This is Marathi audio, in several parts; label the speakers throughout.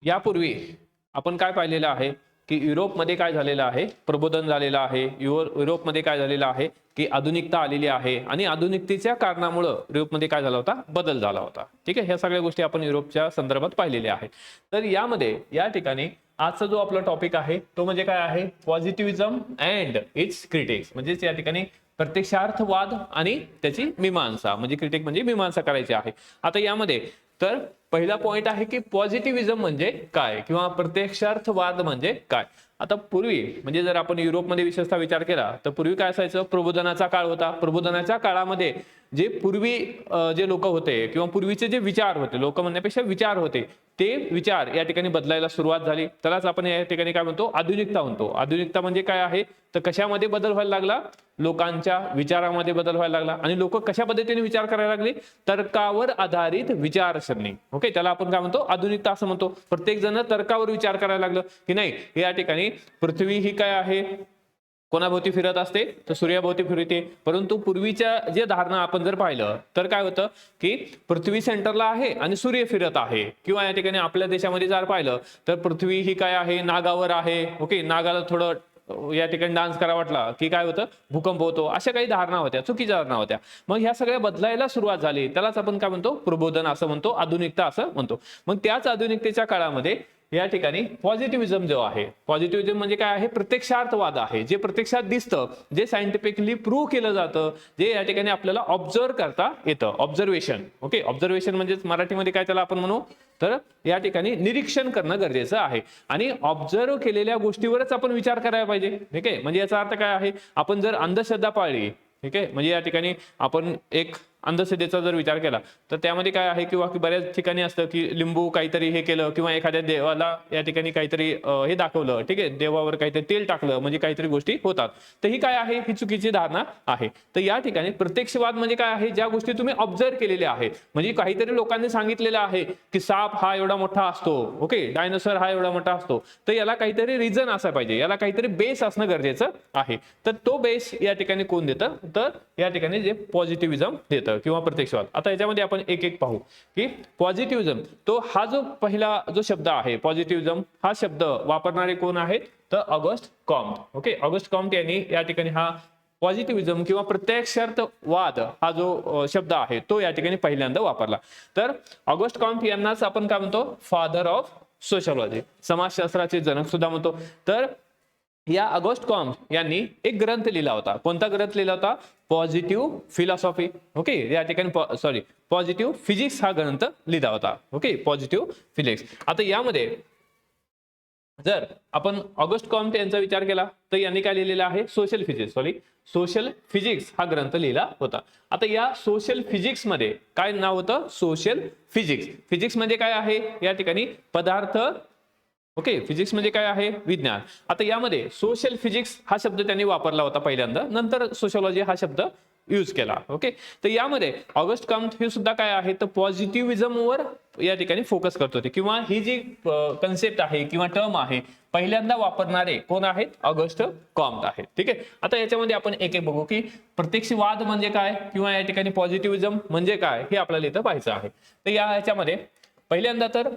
Speaker 1: यापूर्वी आपण काय पाहिलेलं आहे की युरोपमध्ये काय झालेलं आहे, प्रबोधन झालेलं आहे. युरोपमध्ये काय झालेलं आहे की आधुनिकता आलेली आहे आणि आधुनिकतेच्या कारणामुळे युरोपमध्ये काय झाला होता, बदल झाला होता. ठीक आहे, ह्या सगळ्या गोष्टी आपण युरोपच्या संदर्भात पाहिलेल्या आहेत. तर यामध्ये या ठिकाणी आजचा जो आपला टॉपिक आहे तो म्हणजे काय आहे, पॉझिटिव्हिझम अँड इट्स क्रिटिक्स. म्हणजेच या ठिकाणी प्रत्यक्षार्थवाद आणि त्याची मीमांसा, म्हणजे क्रिटिक म्हणजे मीमांसा करायची आहे. आता यामध्ये तर पहिला पॉइंट आहे की पॉझिटिव्हिझम म्हणजे काय किंवा प्रत्यक्षार्थवाद म्हणजे काय. आता पूर्वी म्हणजे जर आपण युरोपमध्ये विशेषतः विचार केला तर पूर्वी काय असायचं, प्रबोधनाचा काळ होता. प्रबोधनाच्या काळामध्ये जे पूर्वी जे लोक होते किंवा पूर्वीचे जे विचार होते, लोक म्हणण्यापेक्षा विचार होते, ते विचार या ठिकाणी बदलायला सुरुवात झाली. त्यालाच आपण या ठिकाणी काय म्हणतो, आधुनिकता म्हणतो. आधुनिकता म्हणजे काय आहे तर कशामध्ये बदल व्हायला लागला, लोकांच्या विचारामध्ये बदल व्हायला लागला. आणि लोक कशा पद्धतीने विचार करायला लागले, तर्कावर आधारित विचारसरणी. ओके, त्याला आपण काय म्हणतो, आधुनिकता असं म्हणतो. प्रत्येक जण तर्कावर विचार करायला लागलं की नाही, या ठिकाणी पृथ्वी ही काय आहे, कोणाभोवती फिरत असते तर सूर्याभोवती फिरते. परंतु पूर्वीच्या जे धारणा आपण जर पाहिलं तर काय होतं की पृथ्वी सेंटरला आहे आणि सूर्य फिरत आहे. किंवा या ठिकाणी आपल्या देशामध्ये जर पाहिलं तर पृथ्वी ही काय आहे, नागावर आहे. ओके, नागाला थोडं या ठिकाणी डान्स करा वाटला की काय होतं, भूकंप होतो. अशा काही धारणा होत्या, चुकीच्या धारणा होत्या. मग ह्या सगळ्या बदलायला सुरुवात झाली. त्यालाच आपण काय म्हणतो, प्रबोधन असं म्हणतो, आधुनिकता असं म्हणतो. मग त्याच आधुनिकतेच्या काळामध्ये या ठिकाणी पॉझिटिव्हिझम जो आहे, पॉझिटिव्हिझम म्हणजे काय आहे, प्रत्यक्षार्थवाद आहे. जे प्रत्यक्षात दिसतं, जे सायंटिफिकली प्रूव्ह केलं जातं, जे या ठिकाणी आपल्याला ऑब्झर्व करता येतं. ऑब्झर्वेशन. ओके, ऑब्झर्वेशन म्हणजे मराठीमध्ये काय त्याला आपण म्हणू तर या ठिकाणी निरीक्षण करणं गरजेचं आहे. आणि ऑब्झर्व केलेल्या गोष्टीवरच आपण विचार करायला पाहिजे. ठीक आहे, म्हणजे याचा अर्थ काय आहे, आपण जर अंधश्रद्धा पाळली, ठीक आहे, म्हणजे या ठिकाणी आपण एक अंधश्रद्धेचा जर विचार केला तर त्यामध्ये काय आहे किंवा बऱ्याच ठिकाणी असतं की लिंबू काहीतरी हे केलं किंवा एखाद्या देवाला या ठिकाणी काहीतरी हे दाखवलं, ठीक आहे, देवावर काहीतरी तेल टाकलं म्हणजे काहीतरी गोष्टी होतात. तर ही काय आहे, ही चुकीची धारणा आहे. तर या ठिकाणी प्रत्यक्षवाद म्हणजे काय आहे, ज्या गोष्टी तुम्ही ऑब्झर्व केलेल्या आहेत. म्हणजे काहीतरी लोकांनी सांगितलेलं आहे की साप हा एवढा मोठा असतो, ओके, डायनोसॉर हा एवढा मोठा असतो, तर याला काहीतरी रिझन असायला पाहिजे, याला काहीतरी बेस असणं गरजेचं आहे. तर तो बेस या ठिकाणी कोण देतं, तर या ठिकाणी जे पॉझिटिव्हिझम देतं किंवा प्रत्यक्षवाद. आता याच्यामध्ये आपण एक एक पाहू की पॉझिटिव्हिझम तो हा जो पहिला जो शब्द आहे, पॉझिटिव्हिझम हा शब्द वापरणारे कोण आहेत तर August Comte. Okay, August Comte यांनी या ठिकाणी हा पॉझिटिव्हिझम किंवा प्रत्यक्षार्थवाद हा जो शब्द आहे तो या ठिकाणी पहिल्यांदा वापरला. तर ऑगस्ट कॉम्ट यांनाच आपण काय म्हणतो, फादर ऑफ सोशलॉजी, समाजशास्त्राचे जनक सुद्धा म्हणतो. तर या ऑगस्ट कॉम्ट यांनी एक ग्रंथ लिहिला होता. कोणता ग्रंथ लिहिला होता, पॉझिटिव्ह फिलॉसॉफी. ओके, या ठिकाणी पॉझिटिव्ह फिजिक्स हा ग्रंथ लिहिला होता. Okay, positive physics. आता यामध्ये जर आपण ऑगस्ट कॉम्ट यांचा विचार केला तर यांनी काय लिहिलेलं आहे, सोशल फिजिक्स हा ग्रंथ लिहिला होता. आता या सोशल फिजिक्स मध्ये काय नाव होतं, सोशल फिजिक्स. फिजिक्स म्हणजे काय आहे, या ठिकाणी पदार्थ. ओके, फिजिक्स म्हणजे काय आहे, विज्ञान. आता यामध्ये सोशल फिजिक्स हा शब्द त्यांनी वापरला होता पहिल्यांदा, नंतर सोशलॉजी हा शब्द यूज केला. ओके, तर यामध्ये ऑगस्ट कॉम्ट हे सुद्धा काय आहे तर पॉझिटिव्हिझम वर या ठिकाणी फोकस करत होते. किंवा ही जी कन्सेप्ट आहे किंवा टर्म आहे पहिल्यांदा वापरणारे कोण आहेत, ऑगस्ट कॉम्ट आहेत. ठीक आहे, आता याच्यामध्ये आपण एक एक बघू की प्रत्यक्षवाद म्हणजे काय किंवा या ठिकाणी पॉझिटिव्हिझम म्हणजे काय हे आपल्याला इथं पाहायचं आहे. तर याच्यामध्ये पहिल्यांदा तर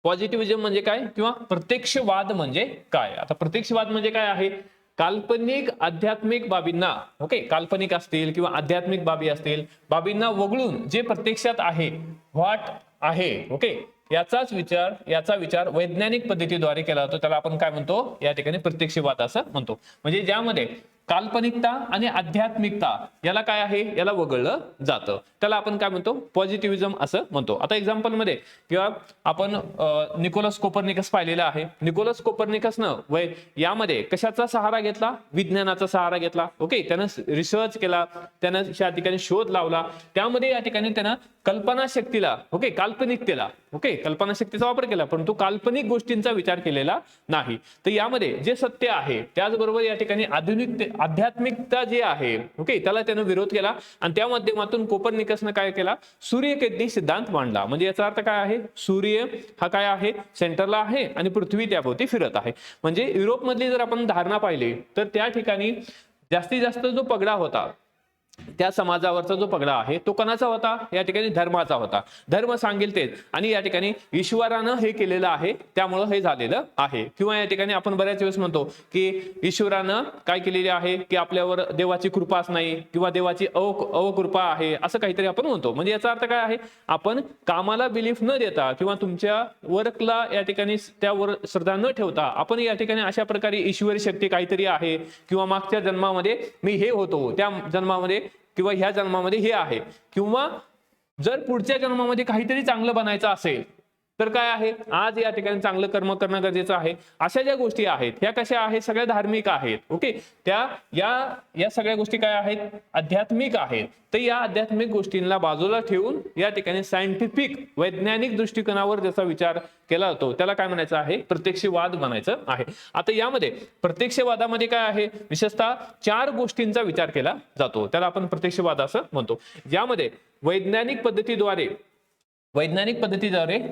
Speaker 1: पॉझिटिव्हिझम म्हणजे काय किंवा प्रत्यक्षवाद म्हणजे काय. आता प्रत्यक्षवाद म्हणजे काय आहे, काल्पनिक आध्यात्मिक बाबींना, ओके, काल्पनिक असतील किंवा आध्यात्मिक बाबी असतील, बाबींना वगळून जे प्रत्यक्षात आहे, व्हॉट आहे, ओके, याचा विचार वैज्ञानिक पद्धतीद्वारे केला जातो. त्याला आपण काय म्हणतो, या ठिकाणी प्रत्यक्षवाद असं म्हणतो. म्हणजे ज्यामध्ये काल्पनिकता आणि आध्यात्मिकता याला काय आहे, याला वगळलं जातं. त्याला आपण काय म्हणतो, पॉझिटिव्हिझम असं म्हणतो. आता एक्झाम्पल मध्ये किंवा आपण निकोलस कोपर्निकस पाहिलेला आहे. निकोलस कोपर्निकसनं यामध्ये कशाचा सहारा घेतला, विज्ञानाचा सहारा घेतला. ओके, त्यानं रिसर्च केला, त्यानं या ठिकाणी शोध लावला. त्यामध्ये या ठिकाणी त्यानं कल्पनाशक्तीला, ओके, काल्पनिकतेला, ओके, कल्पनाशक्तीचा वापर केला, परंतु काल्पनिक गोष्टींचा विचार केलेला नाही. तर यामध्ये जे सत्य आहे त्याचबरोबर या ठिकाणी आध्यात्मिकता जी आहे, ओके, त्याला त्यानं विरोध केला. आणि त्या माध्यमातून कोपर्निकसनं काय केला, सूर्यकेंद्री सिद्धांत मांडला. म्हणजे याचा अर्थ काय आहे, सूर्य हा काय आहे, सेंटरला आहे आणि पृथ्वी त्याभोवती फिरत आहे. म्हणजे युरोपमधली जर आपण धारणा पाहिली तर त्या ठिकाणी जास्तीत जास्त जो पगडा होता त्या समाजावरचा जो पगडा आहे तो कोणाचा होता? या ठिकाणी धर्माचा होता. धर्म सांगेल तेच, आणि या ठिकाणी ईश्वरानं हे केलेलं आहे त्यामुळं हे झालेलं आहे. किंवा या ठिकाणी आपण बऱ्याच वेळेस म्हणतो की ईश्वरानं काय केलेले आहे की आपल्यावर देवाची कृपाच नाही किंवा देवाची अवकृपा आहे, असं काहीतरी आपण म्हणतो. म्हणजे याचा अर्थ काय आहे? आपण कामाला बिलीफ न देता किंवा तुमच्या वर्कला या ठिकाणी त्यावर श्रद्धा न ठेवता आपण या ठिकाणी अशा प्रकारे ईश्वरी शक्ती काहीतरी आहे किंवा मागच्या जन्मामध्ये मी हे होतो, त्या जन्मामध्ये किंवा ह्या जन्मामध्ये हे आहे, किंवा जर पुढच्या जन्मामध्ये काहीतरी चांगलं बनायचं असेल तर काय आहे, आज या ठिकाणी चांगलं कर्म करणं गरजेचं आहे. अशा ज्या गोष्टी आहेत ह्या कशा आहेत? सगळ्या धार्मिक आहेत. ओके, या सगळ्या गोष्टी काय आहेत? आध्यात्मिक आहेत. तर या आध्यात्मिक गोष्टींना बाजूला ठेवून या ठिकाणी सायंटिफिक वैज्ञानिक दृष्टिकोनावर ज्याचा विचार केला जातो त्याला काय म्हणायचं आहे? प्रत्यक्षवाद म्हणायचं आहे. आता यामध्ये प्रत्यक्षवादामध्ये काय आहे? विशेषतः 4 गोष्टींचा विचार केला जातो, त्याला आपण प्रत्यक्षवाद असं म्हणतो. यामध्ये वैज्ञानिक पद्धतीद्वारे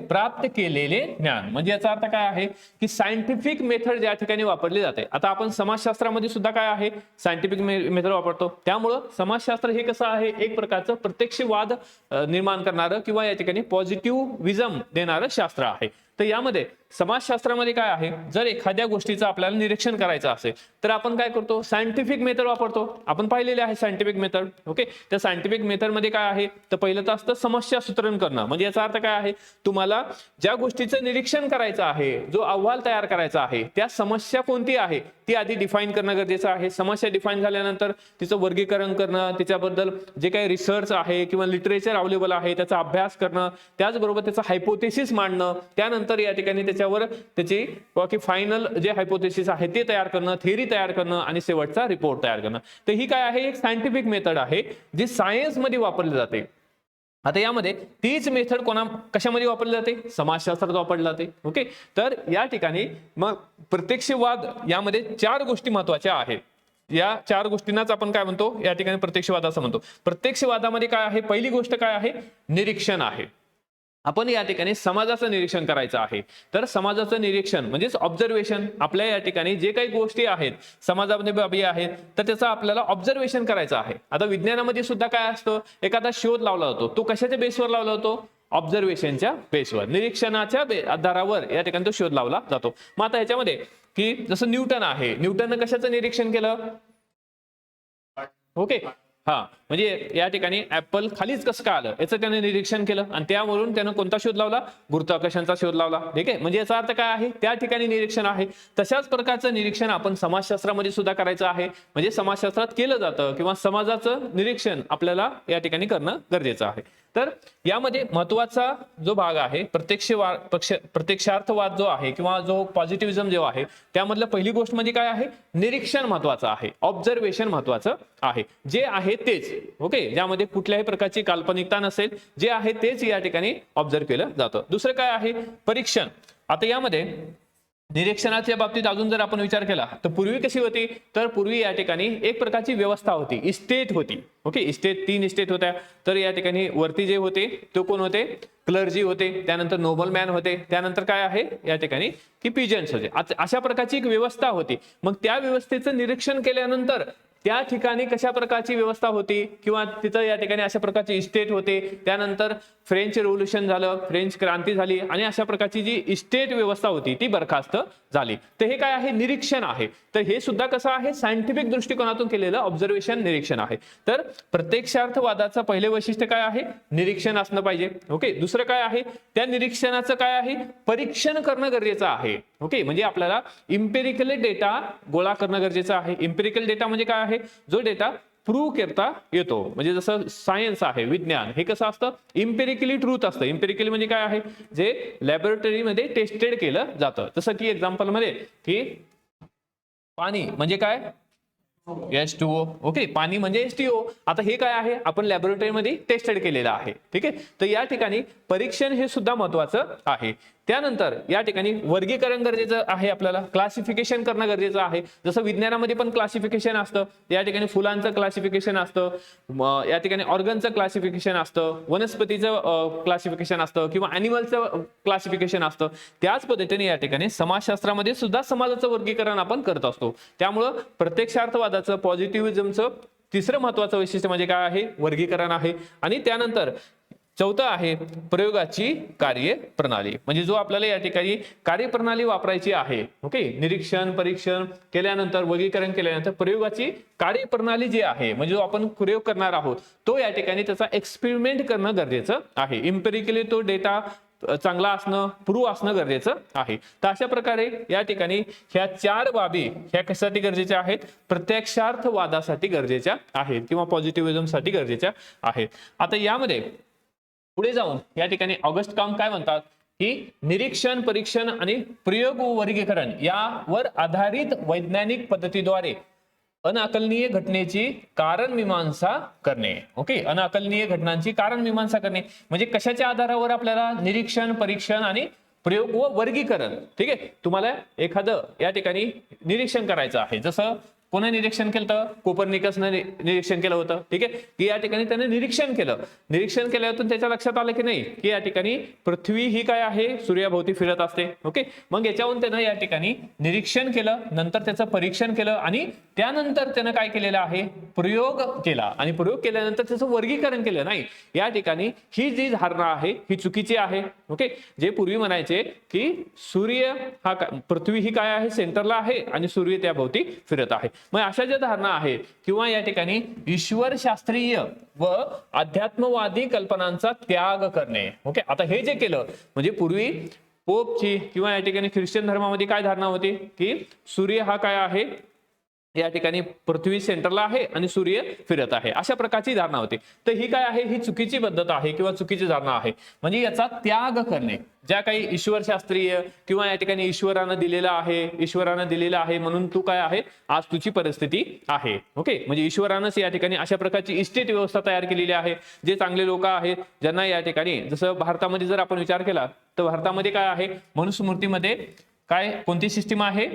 Speaker 1: प्राप्त केलेले ज्ञान, म्हणजे याचा अर्थ काय आहे की सायंटिफिक मेथड या ठिकाणी वापरली जाते. आता आपण समाजशास्त्रामध्ये सुद्धा काय आहे? सायंटिफिक मेथड वापरतो. त्यामुळं समाजशास्त्र हे कसं आहे? एक प्रकारचं प्रत्यक्षवाद निर्माण करणारं किंवा या ठिकाणी पॉझिटिव्ह विजम देणारं शास्त्र आहे. तर यामध्ये समाजशास्त्रामध्ये काय आहे? जर एखाद्या गोष्टीचं आपल्याला निरीक्षण करायचं असेल तर आपण काय करतो? सायंटिफिक मेथड वापरतो. आपण पाहिलेले आहे सायंटिफिक मेथड. ओके, त्या सायंटिफिक मेथड मध्ये काय आहे? तर पहिलं तर असतं समस्या सूत्रण करणं. म्हणजे याचा अर्थ काय आहे? तुम्हाला ज्या गोष्टीचं निरीक्षण करायचं आहे, जो अहवाल तयार करायचा आहे, त्या समस्या कोणती आहे ती आधी डिफाईन करणं गरजेचं आहे. समस्या डिफाईन झाल्यानंतर तिचं वर्गीकरण करणं, त्याच्याबद्दल जे काही रिसर्च आहे किंवा लिटरेचर अवेलेबल आहे त्याचा अभ्यास करणं, त्याचबरोबर त्याचा हायपोथेसिस मांडणं, त्यानंतर या ठिकाणी त्याच्यावर त्याची फायनल जे हायपोथेसिस आहे ते तयार करणं, थेअरी तयार करणं आणि शेवटचा रिपोर्ट तयार करणं. तर ही काय आहे? एक सायंटिफिक मेथड आहे जी सायन्स मध्ये वापरली जाते. आता यामध्ये तीच मेथड कशामध्ये वापरली जाते? समाजशास्त्रात वापरली जाते. ओके, तर या ठिकाणी मग प्रत्यक्षवाद यामध्ये 4 गोष्टी महत्वाच्या आहेत. या 4 गोष्टींनाच आपण काय म्हणतो? या ठिकाणी प्रत्यक्षवाद असं म्हणतो. प्रत्यक्षवादामध्ये काय आहे? पहिली गोष्ट काय आहे? निरीक्षण आहे. आपण या ठिकाणी समाजाचं निरीक्षण करायचं आहे. तर समाजाचं निरीक्षण म्हणजेच ऑब्झर्वेशन. आपल्या या ठिकाणी जे काही गोष्टी आहेत समाजामध्ये बाबी आहेत तर त्याचं आपल्याला ऑब्झर्वेशन करायचं आहे. आता विज्ञानामध्ये सुद्धा काय असतं? एखादा शोध लावला जातो, तो कशाच्या बेसवर लावला जातो? ऑब्झर्वेशनच्या बेसवर, निरीक्षणाच्या आधारावर या ठिकाणी तो शोध लावला जातो. मग आता ह्याच्यामध्ये की जसं न्यूटन आहे, न्यूटननं कशाचं निरीक्षण केलं? ओके, म्हणजे या ठिकाणी ऍपल खालीच कसं काय आलं याचं त्याने निरीक्षण केलं आणि त्यावरून त्यानं कोणता शोध लावला? गुरुत्वाकर्षणाचा शोध लावला. ठीक आहे, म्हणजे याचा अर्थ काय आहे? त्या ठिकाणी निरीक्षण आहे. तशाच प्रकारचं निरीक्षण आपण समाजशास्त्रामध्ये सुद्धा करायचं आहे. म्हणजे समाजशास्त्रात केलं जातं किंवा समाजाचं निरीक्षण आपल्याला या ठिकाणी करणं गरजेचं आहे. तर यामध्ये महत्वाचा जो भाग आहे प्रत्यक्षार्थवाद जो आहे किंवा जो पॉझिटिव्हिझम जो आहे त्यामधलं पहिली गोष्ट म्हणजे काय आहे? निरीक्षण महत्वाचं आहे, ऑब्झर्वेशन महत्वाचं आहे. जे आहे तेच, ओके, ज्यामध्ये कुठल्याही प्रकारची काल्पनिकता नसेल, जे आहे तेच या ठिकाणी ऑब्झर्व केलं जातं. दुसरं काय आहे? परीक्षण. आता यामध्ये निरीक्षणाच्या बाबतीत अजून जर आपण विचार केला तर पूर्वी कशी होती? तर पूर्वी या ठिकाणी एक प्रकारची व्यवस्था होती, इस्टेट होती. ओके, इस्टेट 3 इस्टेट होत्या. तर या ठिकाणी वरती जे होते तो कोण होते? क्लर्जी होते, त्यानंतर नोबल मॅन होते, त्यानंतर काय आहे या ठिकाणी की पिजन्स होते. अशा प्रकारची एक व्यवस्था होती. मग त्या व्यवस्थेचं निरीक्षण केल्यानंतर त्या ठिकाणी कशा प्रकारची व्यवस्था होती किंवा तिथं या ठिकाणी अशा प्रकारची इस्टेट होते. त्यानंतर फ्रेंच रेव्होल्युशन झालं, फ्रेंच क्रांती झाली आणि अशा प्रकारची जी इस्टेट व्यवस्था होती ती बरखास्त झाली. तर हे काय आहे? निरीक्षण आहे. तर हे सुद्धा कसं आहे? सायंटिफिक दृष्टिकोनातून केलेलं ऑब्झर्वेशन, निरीक्षण आहे. तर प्रत्यक्षार्थवादाचं पहिले वैशिष्ट्य काय आहे? निरीक्षण असणं पाहिजे. ओके, दुसरं काय आहे? त्या निरीक्षणाचं काय आहे? परीक्षण करणं गरजेचं आहे. ओके, म्हणजे आपल्याला इम्पेरिकल डेटा गोळा करणं गरजेचं आहे. इम्पेरिकल डेटा म्हणजे काय आहे? जो डेटा प्रूव्ह करता येतो. म्हणजे जसं सायन्स आहे, विज्ञान, हे कसं असतं? इम्पेरिकली ट्रूथ असतं. इम्पेरिकली म्हणजे काय आहे? जे लॅबोरेटरीमध्ये टेस्टेड केलं जातं. जसं की एक्झाम्पल मध्ये की पाणी म्हणजे काय? H2O. ओके, पाणी म्हणजे H2O. आता हे काय आहे? आपण लॅबोरेटरीमध्ये टेस्टेड केलेलं आहे. ठीक आहे, तर या ठिकाणी परीक्षण हे सुद्धा महत्वाचं आहे. त्यानंतर या ठिकाणी वर्गीकरण गरजेचं आहे, आपल्याला क्लासिफिकेशन करणं गरजेचं आहे. जसं विज्ञानामध्ये पण क्लासिफिकेशन असतं, या ठिकाणी फुलांचं क्लासिफिकेशन असतं, या ठिकाणी ऑर्गनचं क्लासिफिकेशन असतं, वनस्पतीचं क्लासिफिकेशन असतं किंवा ॲनिमलचं क्लासिफिकेशन असतं. त्याच पद्धतीने या ठिकाणी समाजशास्त्रामध्ये सुद्धा समाजाचं वर्गीकरण आपण करत असतो. त्यामुळं प्रत्यक्षार्थवादाचं, पॉझिटिव्हिझमचं तिसरं महत्वाचं वैशिष्ट्य म्हणजे काय आहे, वर्गीकरण आहे. आणि त्यानंतर चौथं आहे प्रयोगाची कार्यप्रणाली. म्हणजे जो आपल्याला या ठिकाणी कार्यप्रणाली वापरायची आहे, ओके, निरीक्षण परीक्षण केल्यानंतर वर्गीकरण केल्यानंतर प्रयोगाची कार्यप्रणाली जी आहे, म्हणजे जो आपण प्रयोग करणार आहोत तो या ठिकाणी त्याचा एक्सपेरिमेंट करणं गरजेचं आहे. इम्पेरिकली तो डेटा चांगला असणं, प्रूव्ह असणं गरजेचं आहे. तर अशा प्रकारे या ठिकाणी ह्या 4 बाबी ह्या कशासाठी गरजेच्या आहेत, प्रत्यक्षार्थवादासाठी गरजेच्या आहेत किंवा पॉझिटिव्हिझमसाठी गरजेच्या आहेत. आता यामध्ये पुढे जाऊन या ठिकाणी ऑगस्ट कॉम काय म्हणतात की निरीक्षण परीक्षण आणि प्रयोग व वर्गीकरण यावर आधारित वैज्ञानिक पद्धतीद्वारे अनाकलनीय घटनेची कारण मीमांसा करणे. ओके, अनाकलनीय घटनांची कारण मीमांसा करणे म्हणजे कशाच्या आधारावर आपल्याला निरीक्षण परीक्षण आणि प्रयोग व वर्गीकरण. ठीक आहे, तुम्हाला एखादं या ठिकाणी निरीक्षण करायचं आहे, जसं कोणी निरीक्षण केलं तर कोपर्निकसने निरीक्षण केलं होतं. ठीक आहे, की या ठिकाणी त्याने निरीक्षण केल्यावर त्याच्या लक्षात आलं की नाही की या ठिकाणी पृथ्वी ही काय आहे, सूर्याभोवती फिरत असते. ओके, मग याच्यावरून त्यानं या ठिकाणी निरीक्षण केलं, नंतर त्याचं परीक्षण केलं आणि त्यानंतर त्यानं काय केलेलं आहे, प्रयोग केला आणि प्रयोग केल्यानंतर त्याचं वर्गीकरण केलं. नाही, या ठिकाणी ही जी धारणा आहे ही चुकीची आहे. ओके, जे पूर्वी म्हणायचे की सूर्य हा पृथ्वी ही काय आहे, सेंटरला आहे आणि सूर्य त्याभोवती फिरत आहे. मग अशा ज्या धारणा आहेत किंवा या ठिकाणी ईश्वर शास्त्रीय व अध्यात्मवादी कल्पनांचा त्याग करणे. ओके, आता हे जे केलं म्हणजे पूर्वी पोपची किंवा या ठिकाणी ख्रिश्चन धर्मामध्ये काय धारणा होती की सूर्य हा काय आहे, या ठिकाणी पृथ्वी सेंटरला आहे आणि सूर्य फिरत आहे, अशा प्रकारची धारणा होती. तर ही काय आहे, ही चुकीची पद्धत आहे किंवा चुकीची धारणा आहे. म्हणजे याचा त्याग करणे, ज्या काही ईश्वरशास्त्रीय किंवा या ठिकाणी ईश्वरानं दिलेला आहे म्हणून तू काय आहे, आज तुझी परिस्थिती आहे. ओके, म्हणजे ईश्वरानंच या ठिकाणी अशा प्रकारची इस्टेट व्यवस्था तयार केलेली आहे. जे चांगले लोक आहेत ज्यांना या ठिकाणी, जसं भारतामध्ये जर आपण विचार केला तर भारतामध्ये काय आहे, मनुस्मृतीमध्ये काय कोणती सिस्टीम आहे,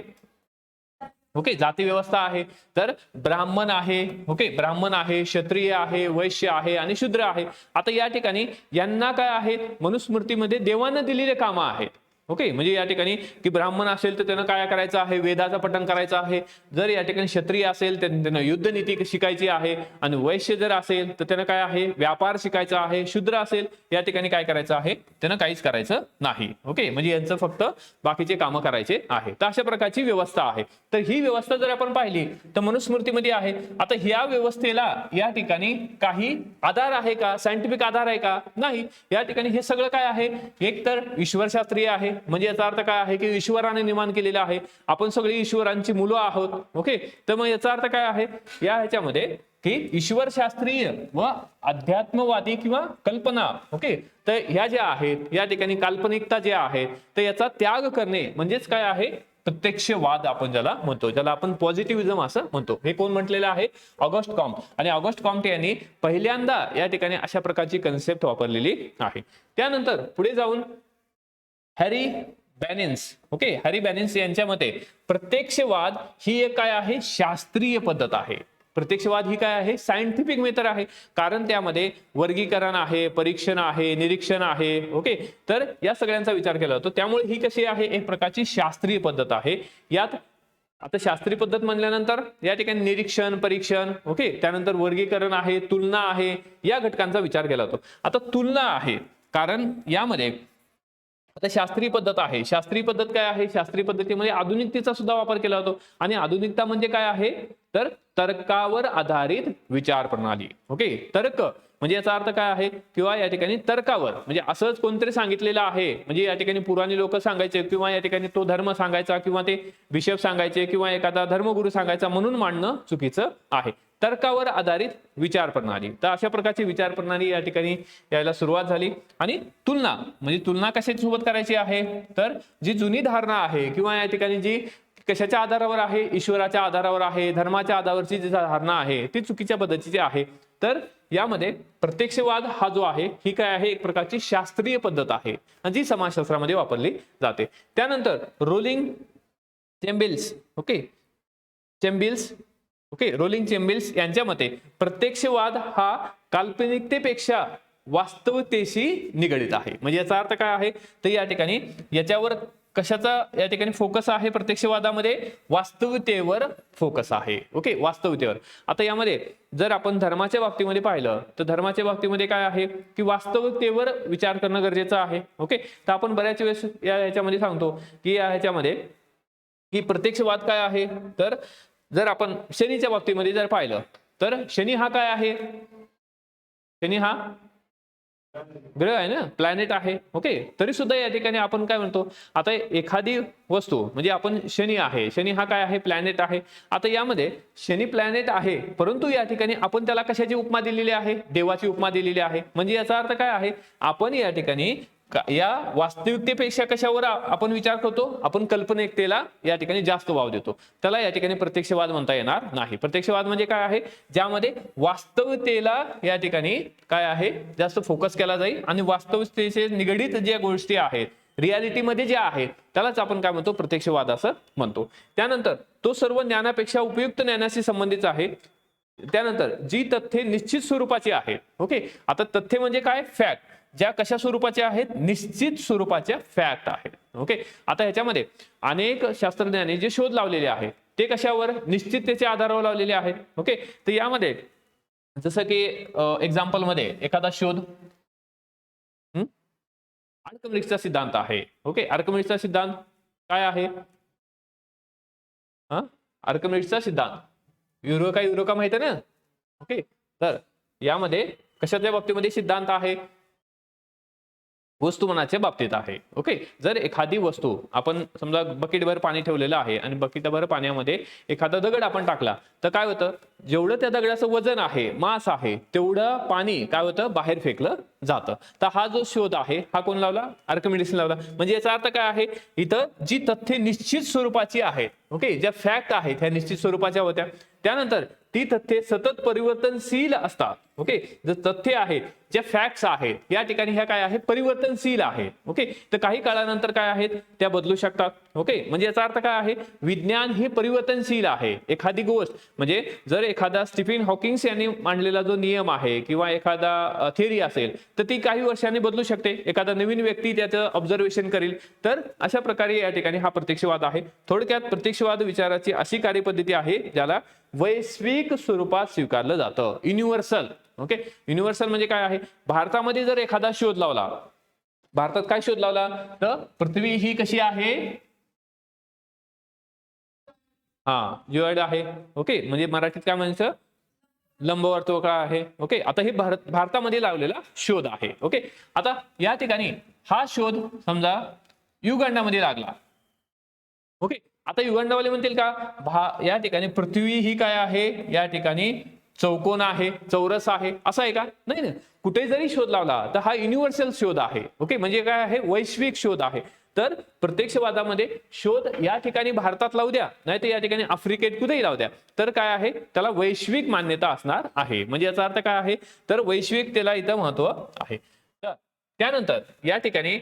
Speaker 1: ओके, जाती व्यवस्था आहे. तर ब्राह्मण आहे, ओके, ब्राह्मण आहे, क्षत्रिय आहे, वैश्य आहे आणि शूद्र आहे. आता या ठिकाणी यांना काय आहेत, मनुस्मृतीमध्ये देवानं दिलेले कामं आहेत. ओके, म्हणजे या ठिकाणी की ब्राह्मण असेल तर त्यानं काय करायचं आहे, वेदाचं पठण करायचं आहे. जर या ठिकाणी क्षत्रिय असेल तर त्यानं युद्धनीती शिकायची आहे आणि वैश्य जर असेल तर त्यानं काय आहे, व्यापार शिकायचा आहे. शूद्र असेल या ठिकाणी काय करायचं आहे, त्यानं काहीच करायचं नाही. ओके, म्हणजे यांचं फक्त बाकीचे कामं करायचे आहे. तर अशा प्रकारची व्यवस्था आहे. तर ही व्यवस्था जर आपण पाहिली तर मनुस्मृतीमध्ये आहे. आता ह्या व्यवस्थेला या ठिकाणी काही आधार आहे का, सायंटिफिक आधार आहे का, नाही. या ठिकाणी हे सगळं काय आहे, एक तर ईश्वरशास्त्रीय आहे, म्हणजे याचा अर्थ काय आहे की ईश्वराने निर्माण केलेलं आहे, आपण सगळी ईश्वरांची मुलं आहोत. ओके, तर मग याचा अर्थ काय आहे, या ह्याच्यामध्ये की ईश्वरशास्त्रीय व अध्यात्मवादी किंवा कल्पना, ओके, तर ह्या ज्या आहेत या ठिकाणी काल्पनिकता ज्या आहेत तर याचा त्याग करणे म्हणजेच काय आहे, प्रत्यक्षवाद आपण ज्याला म्हणतो, ज्याला आपण पॉझिटिव्हिझम असं म्हणतो. हे कोण म्हटलेलं आहे, ऑगस्ट कॉम्ट. आणि ऑगस्ट कॉम्ट यांनी पहिल्यांदा या ठिकाणी अशा प्रकारची कन्सेप्ट वापरलेली आहे. त्यानंतर पुढे जाऊन हॅरी बॅनिन्स, ओके, हॅरी बॅनिन्स यांच्या मते प्रत्यक्षवाद ही एक काय आहे, शास्त्रीय पद्धत आहे. प्रत्यक्षवाद ही काय आहे, सायंटिफिक मेथड आहे. कारण त्यामध्ये वर्गीकरण आहे, परीक्षण आहे, निरीक्षण आहे. ओके, तर या सगळ्यांचा विचार केला जातो. त्यामुळे ही कशी आहे, एक प्रकारची शास्त्रीय पद्धत आहे. यात आता शास्त्रीय पद्धत म्हणल्यानंतर या ठिकाणी निरीक्षण परीक्षण, ओके, त्यानंतर वर्गीकरण आहे, तुलना आहे, या घटकांचा विचार केला जातो. आता तुलना आहे कारण यामध्ये आता शास्त्रीय पद्धत आहे. शास्त्रीय पद्धत काय आहे, शास्त्रीय पद्धतीमध्ये आधुनिकतेचा सुद्धा वापर केला जातो. आणि आधुनिकता म्हणजे काय आहे, तर तर्कावर आधारित विचार प्रणाली. ओके, तर्क म्हणजे याचा अर्थ काय आहे, किंवा या ठिकाणी तर्कावर म्हणजे असंच कोणतरी सांगितलेलं आहे, म्हणजे या ठिकाणी पुराणी लोक सांगायचे किंवा या ठिकाणी तो धर्म सांगायचा किंवा ते बिशप सांगायचे किंवा एखादा धर्मगुरू सांगायचा म्हणून मांडणं चुकीचं आहे. तर्कावर आधारित विचार प्रणाली, तर अशा प्रकारची विचार प्रणाली या ठिकाणी यायला सुरुवात झाली. आणि तुलना म्हणजे तुलना कशाच्या सोबत करायची आहे, तर जी जुनी धारणा आहे किंवा या ठिकाणी जी कशाच्या आधारावर आहे, ईश्वराच्या आधारावर आहे, धर्माच्या आधारावरची जी धारणा आहे ती चुकीच्या पद्धतीची आहे. तर यामध्ये प्रत्यक्षवाद हा जो आहे ही काय आहे, एक प्रकारची शास्त्रीय पद्धत आहे आणि जी समाजशास्त्रामध्ये वापरली जाते. त्यानंतर रोलिंग चेम्बिल्स, ओके, रोलिंग चेम्बिल्स यांच्या मते प्रत्यक्षवाद हा काल्पनिकतेपेक्षा वास्तविकतेशी निगडित आहे. म्हणजे याचा अर्थ काय आहे, तर या ठिकाणी याच्यावर कशाचा या ठिकाणी फोकस आहे प्रत्यक्षवादामध्ये? वास्तविकतेवर फोकस आहे. ओके, वास्तविकतेवर. आता यामध्ये जर आपण धर्माच्या बाबतीमध्ये पाहिलं तर धर्माच्या बाबतीमध्ये काय आहे की वास्तविकतेवर विचार करणं गरजेचं आहे. ओके, तर आपण बऱ्याच वेळेस या ह्याच्यामध्ये सांगतो की या ह्याच्यामध्ये की प्रत्यक्षवाद काय आहे, तर जर आपण शनीच्या बाबतीमध्ये जर पाहिलं तर शनी हा काय आहे? शनी हा ग्रह आहे ना, प्लॅनेट आहे. ओके, तरी सुद्धा या ठिकाणी आपण काय म्हणतो, आता एखादी वस्तू म्हणजे आपण शनी आहे, शनी हा काय आहे? प्लॅनेट आहे. आता यामध्ये शनी प्लॅनेट आहे, परंतु या ठिकाणी आपण त्याला कशाची उपमा दिलेली आहे? देवाची उपमा दिलेली आहे. म्हणजे याचा अर्थ काय आहे? आपण या ठिकाणी या वास्तविकतेपेक्षा कशावर आपण विचार करतो? आपण कल्पनेतेला या ठिकाणी जास्त वाव देतो. त्याला या ठिकाणी प्रत्यक्षवाद म्हणता येणार नाही. प्रत्यक्षवाद म्हणजे काय आहे? ज्यामध्ये वास्तविकतेला या ठिकाणी काय आहे? जास्त फोकस केला जाईल आणि वास्तविकतेचे निगडीत ज्या गोष्टी आहेत, रियालिटीमध्ये ज्या आहेत, त्यालाच आपण काय म्हणतो? प्रत्यक्षवाद असं म्हणतो. त्यानंतर तो सर्व ज्ञानापेक्षा उपयुक्त ज्ञानाशी संबंधित आहे. त्यानंतर जी तथ्ये निश्चित स्वरूपाची आहेत. ओके, आता तथ्य म्हणजे काय? फॅक्ट. ज्या कशा स्वरूपाच्या आहेत? निश्चित स्वरूपाच्या फॅक्ट आहेत. ओके, आता ह्याच्यामध्ये अनेक शास्त्रज्ञांनी जे शोध लावलेले आहेत ते कशावर? निश्चिततेच्या आधारावर लावलेले आहेत. ओके, तर यामध्ये जसं की एक्झाम्पल मध्ये एखादा शोध आर्किमिडीजचा सिद्धांत आहे. ओके, आर्किमिडीजचा सिद्धांत काय आहे? आर्किमिडीजचा सिद्धांत युरो का माहिती आहे ना? ओके, तर यामध्ये कशाच्या बाबतीमध्ये सिद्धांत आहे? वस्तुमानाच्या बाबतीत आहे. ओके, जर एखादी वस्तू आपण समजा बकेटभर पाणी ठेवलेलं आहे आणि बकेटभर पाण्यामध्ये एखादा दगड आपण टाकला तर काय होतं? जेवढं त्या दगडाचं वजन आहे, मास आहे, तेवढं पाणी काय होतं? बाहेर फेकलं जातं. तर हा जो शोध आहे हा कोण लावला? आर्किमिडीजने लावला. म्हणजे याचा अर्थ काय आहे? इथं जी तथ्ये निश्चित स्वरूपाची आहेत, ओके, ज्या फॅक्ट आहेत ह्या निश्चित स्वरूपाच्या होत्या. त्यानंतर ती तथ्ये सतत परिवर्तनशील असतात. ओके, जर तथ्य आहेत, ज्या फॅक्ट्स आहेत, या ठिकाणी ह्या काय आहेत? परिवर्तनशील आहेत. ओके, तर काही काळानंतर काय आहेत? त्या बदलू शकतात. ओके, म्हणजे याचा अर्थ काय आहे? विज्ञान हे परिवर्तनशील आहे. एखादी गोष्ट म्हणजे जर एखादा स्टीफन हॉकिंग्स यांनी मांडलेला जो नियम आहे किंवा एखादा थिअरी असेल तर ती काही वर्षांनी बदलू शकते. एखादा नवीन व्यक्ती त्याचं ऑब्झर्वेशन करेल. तर अशा प्रकारे या ठिकाणी हा प्रत्यक्षवाद आहे. थोडक्यात प्रत्यक्षवाद विचाराची अशी कार्यपद्धती आहे ज्याला वैश्विक स्वरूपात स्वीकारलं जातं. युनिव्हर्सल. ओके, युनिव्हर्सल म्हणजे काय आहे? भारतामध्ये जर एखादा शोध लावला, भारतात काय शोध लावला तर पृथ्वी ही कशी आहे? जिओइड आहे. ओके, म्हणजे मराठीत काय म्हणायचं? लंबवर्तुळ आहे. ओके, आता हे भारतामध्ये लावलेला शोध आहे. ओके, आता या ठिकाणी हा शोध समजा युगांडामध्ये लागला. ओके, आता युगांडावाले म्हणतील का या ठिकाणी पृथ्वी ही काय आहे? या ठिकाणी चौकोन आहे, चौरस आहे, असं आहे का? नाही ना. कुठे जरी शोध लावला तर हा युनिव्हर्सल शोध आहे. ओके, म्हणजे काय आहे? वैश्विक शोध आहे. तर प्रत्यक्षवादामध्ये शोध या ठिकाणी भारतात लावू द्या, नाही तर या ठिकाणी आफ्रिकेत कुठेही लावू द्या, तर काय आहे? त्याला वैश्विक मान्यता असणार आहे. म्हणजे याचा अर्थ काय आहे? तर वैश्विकतेला इथं महत्व आहे. तर त्यानंतर या ठिकाणी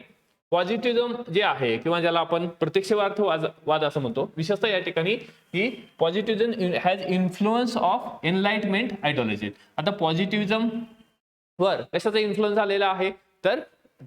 Speaker 1: पॉझिटिव्हिझम जे आहे किंवा ज्याला आपण प्रत्यक्षवाद असं म्हणतो, विशेषतः या ठिकाणी की positivism has influence of enlightenment ideology. आता पॉझिटिव्हिझम वर कशाचा इन्फ्लुअन्स झालेला आहे? तर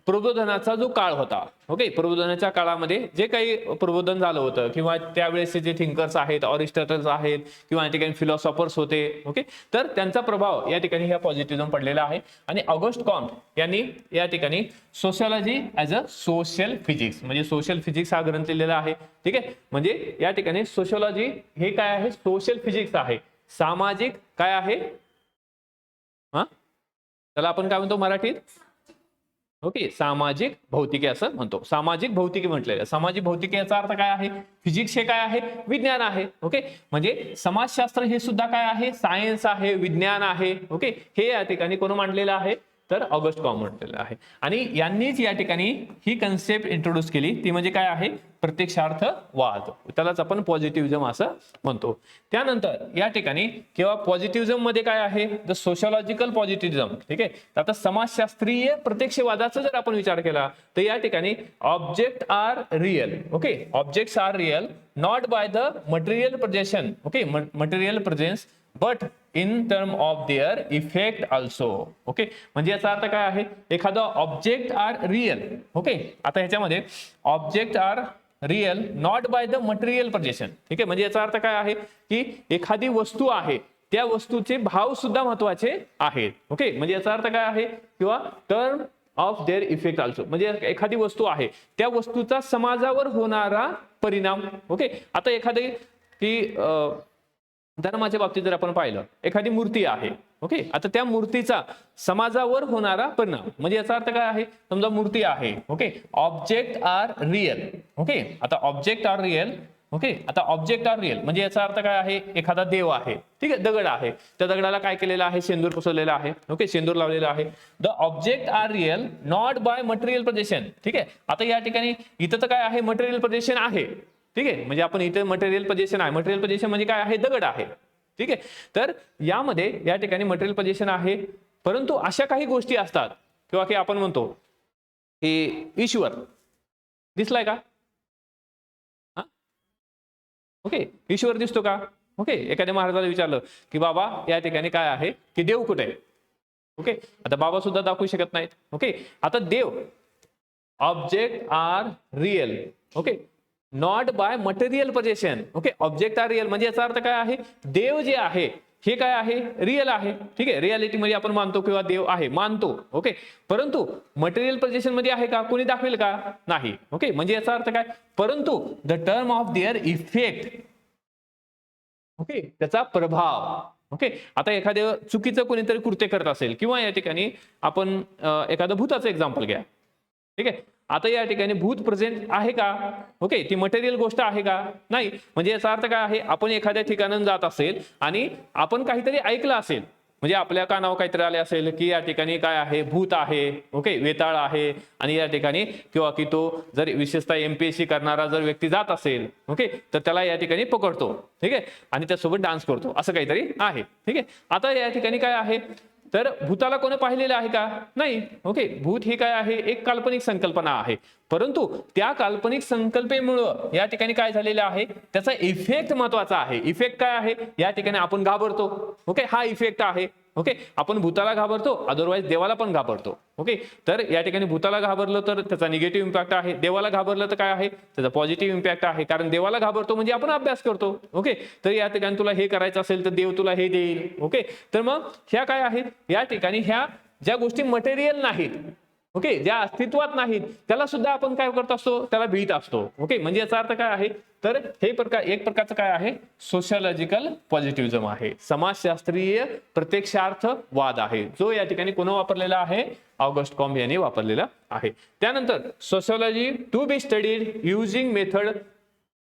Speaker 1: प्रबोधनाचा जो काळ होता. ओके, प्रबोधनाच्या काळामध्ये जे काही प्रबोधन झालं होतं किंवा त्यावेळेसचे जे थिंकर्स आहेत, ऑरिस्टॉटल्स आहेत किंवा या ठिकाणी फिलॉसॉफर्स होते. ओके, तर त्यांचा प्रभाव या ठिकाणी ह्या पॉझिटिव्हिझम पडलेला आहे. आणि ऑगस्ट कॉम्ट यांनी या ठिकाणी sociology as a social physics म्हणजे सोशल फिजिक्स हा ग्रंथ लिहिलेला आहे. ठीक आहे, म्हणजे या ठिकाणी सोशियोलॉजी हे काय आहे? सोशल फिजिक्स आहे. सामाजिक काय आहे? त्याला आपण काय म्हणतो मराठीत? ओके, सामाजिक भौतिकी असं म्हणतो. सामाजिक भौतिकी म्हटलेलं. सामाजिक भौतिकी याचा अर्थ काय आहे? फिजिक्स हे काय आहे? विज्ञान आहे. ओके, म्हणजे समाजशास्त्र हे सुद्धा काय आहे? सायन्स आहे, विज्ञान आहे. ओके, हे या ठिकाणी कोण मांडलेलं आहे? तर ऑगस्ट कॉम्ट म्हटलेलं आहे. आणि यांनीच या ठिकाणी ही कन्सेप्ट इंट्रोड्यूस केली, ती म्हणजे काय आहे? प्रत्यक्षार्थवाद. त्यालाच आपण पॉझिटिव्हिझम असं म्हणतो. त्यानंतर या ठिकाणी किंवा पॉझिटिव्हिझम मध्ये काय आहे? द सोशॉलॉजिकल पॉझिटिव्हिझम. ठीक आहे, आता समाजशास्त्रीय प्रत्यक्षवादाचा जर आपण विचार केला तर या ठिकाणी object are real. Okay, objects are real not by the material presentation. Okay, material presence but in term of their effect also. Okay, म्हणजे याचा अर्थ काय आहे? एखादा ऑब्जेक्ट आर रिअल. ओके, आता ह्याच्यामध्ये object are real not by the material possession. ठीक आहे, म्हणजे याचा अर्थ काय आहे की एखादी वस्तू आहे त्या वस्तूचे भाव सुद्धा महत्वाचे आहेत. ओके, म्हणजे याचा अर्थ काय आहे किंवा term of their effect also, म्हणजे एखादी वस्तू आहे त्या वस्तूचा समाजावर होणारा परिणाम. ओके, आता एखादी की धर्माच्या बाबतीत जर आपण पाहिलं, एखादी मूर्ती आहे. ओके, आता त्या मूर्तीचा समाजावर होणारा परिणाम, म्हणजे याचा अर्थ काय आहे, समजा मूर्ती आहे. Okay, object are real. Okay, आता ऑब्जेक्ट आर रिअल. ओके, आता ऑब्जेक्ट आर रिअल म्हणजे याचा अर्थ काय आहे, एखादा देव आहे. ठीक आहे, दगड आहे, त्या दगडाला काय केलेलं आहे, शेंदूर पुसवलेला आहे. ओके, शेंदूर लावलेला आहे. The object are real not by material possession. ठीक आहे, आता या ठिकाणी इथं तर काय आहे, मटेरियल पोजेशन आहे. ठीक आहे, म्हणजे आपण इथे मटेरियल पोजेशन आहे. मटेरियल पोजेशन म्हणजे काय आहे, दगड आहे. ठीक आहे, तर यामध्ये या ठिकाणी मटेरियल पोजेशन आहे, परंतु अशा काही गोष्टी असतात किंवा की आपण म्हणतो की ईश्वर दिसलाय का. ओके, ईश्वर दिसतो का. ओके, एखाद्या महाराजाला विचारलं की बाबा या ठिकाणी काय आहे की देव कुठे आहे. ओके, आता बाबा सुद्धा दाखवू शकत नाहीत. ओके, आता देव object are real. Okay, not by material possession. Okay, object are real म्हणजे याचा अर्थ काय आहे, देव जे आहे हे काय आहे, रिअल आहे. ठीक आहे, रियालिटी मध्ये आपण मानतो किंवा देव आहे मानतो. ओके, परंतु मटेरियल पोजेशन मध्ये आहे का, कोणी दाखवेल का, नाही. ओके, म्हणजे याचा अर्थ काय, परंतु the term of their effect. Okay, त्याचा प्रभाव. ओके, आता एखाद्या चुकीचं कोणीतरी कृत्य करत असेल किंवा या ठिकाणी आपण एखादं भूताचं एक्झाम्पल घ्या. ठीक आहे, आता या ठिकाणी भूत प्रेझेंट आहे का. ओके, ती मटेरियल गोष्ट आहे का, नाही. म्हणजे याचा अर्थ काय आहे, आपण एखाद्या ठिकाणाहून जात असेल आणि आपण काहीतरी ऐकलं असेल, म्हणजे आपल्या कानावर काहीतरी आले असेल की या ठिकाणी काय आहे, भूत आहे. ओके, वेताळ आहे आणि या ठिकाणी किंवा की तो जर विशेषतः MPSC करणारा जर व्यक्ती जात असेल, ओके, तर त्याला या ठिकाणी पकडतो. ठीक आहे, आणि त्यासोबत डान्स करतो, असं काहीतरी आहे. ठीक आहे, आता या ठिकाणी काय आहे, तर भूताला कोणी पाहिलेलं आहे का, नाही. ओके, भूत ही काय आहे, एक काल्पनिक संकल्पना आहे, परंतु त्या काल्पनिक संकल्पनेमुळं या ठिकाणी काय झालेलं आहे, त्याचा इफेक्ट महत्वाचा आहे. इफेक्ट काय आहे, या ठिकाणी आपण घाबरतो. ओके, हा इफेक्ट आहे. ओके, आपण भूताला घाबरतो, अदरवाईज देवाला पण घाबरतो. ओके, तर या ठिकाणी भूताला घाबरलं तर त्याचा निगेटिव्ह इम्पॅक्ट आहे, देवाला घाबरलं तर काय आहे, त्याचा पॉझिटिव्ह इम्पॅक्ट आहे. कारण देवाला घाबरतो म्हणजे आपण अभ्यास करतो. ओके, तर या ठिकाणी तुला हे करायचं असेल तर देव तुला हे देईल. ओके, तर मग ह्या काय आहेत, या ठिकाणी ह्या ज्या गोष्टी मटेरियल नाहीत, ओके, ज्या अस्तित्वात नाहीत, त्याला सुद्धा आपण काय करत असतो, त्याला भीत असतो. ओके, म्हणजे याचा अर्थ काय आहे, तर हे एक प्रकारचं काय आहे, सोशियोलॉजिकल पॉझिटिव्हिझम आहे, समाजशास्त्रीय प्रत्यक्षार्थवाद आहे, जो या ठिकाणी कोण वापरलेला आहे, ऑगस्ट कॉम्ब यांनी वापरलेला आहे. त्यानंतर sociology to be studied using method.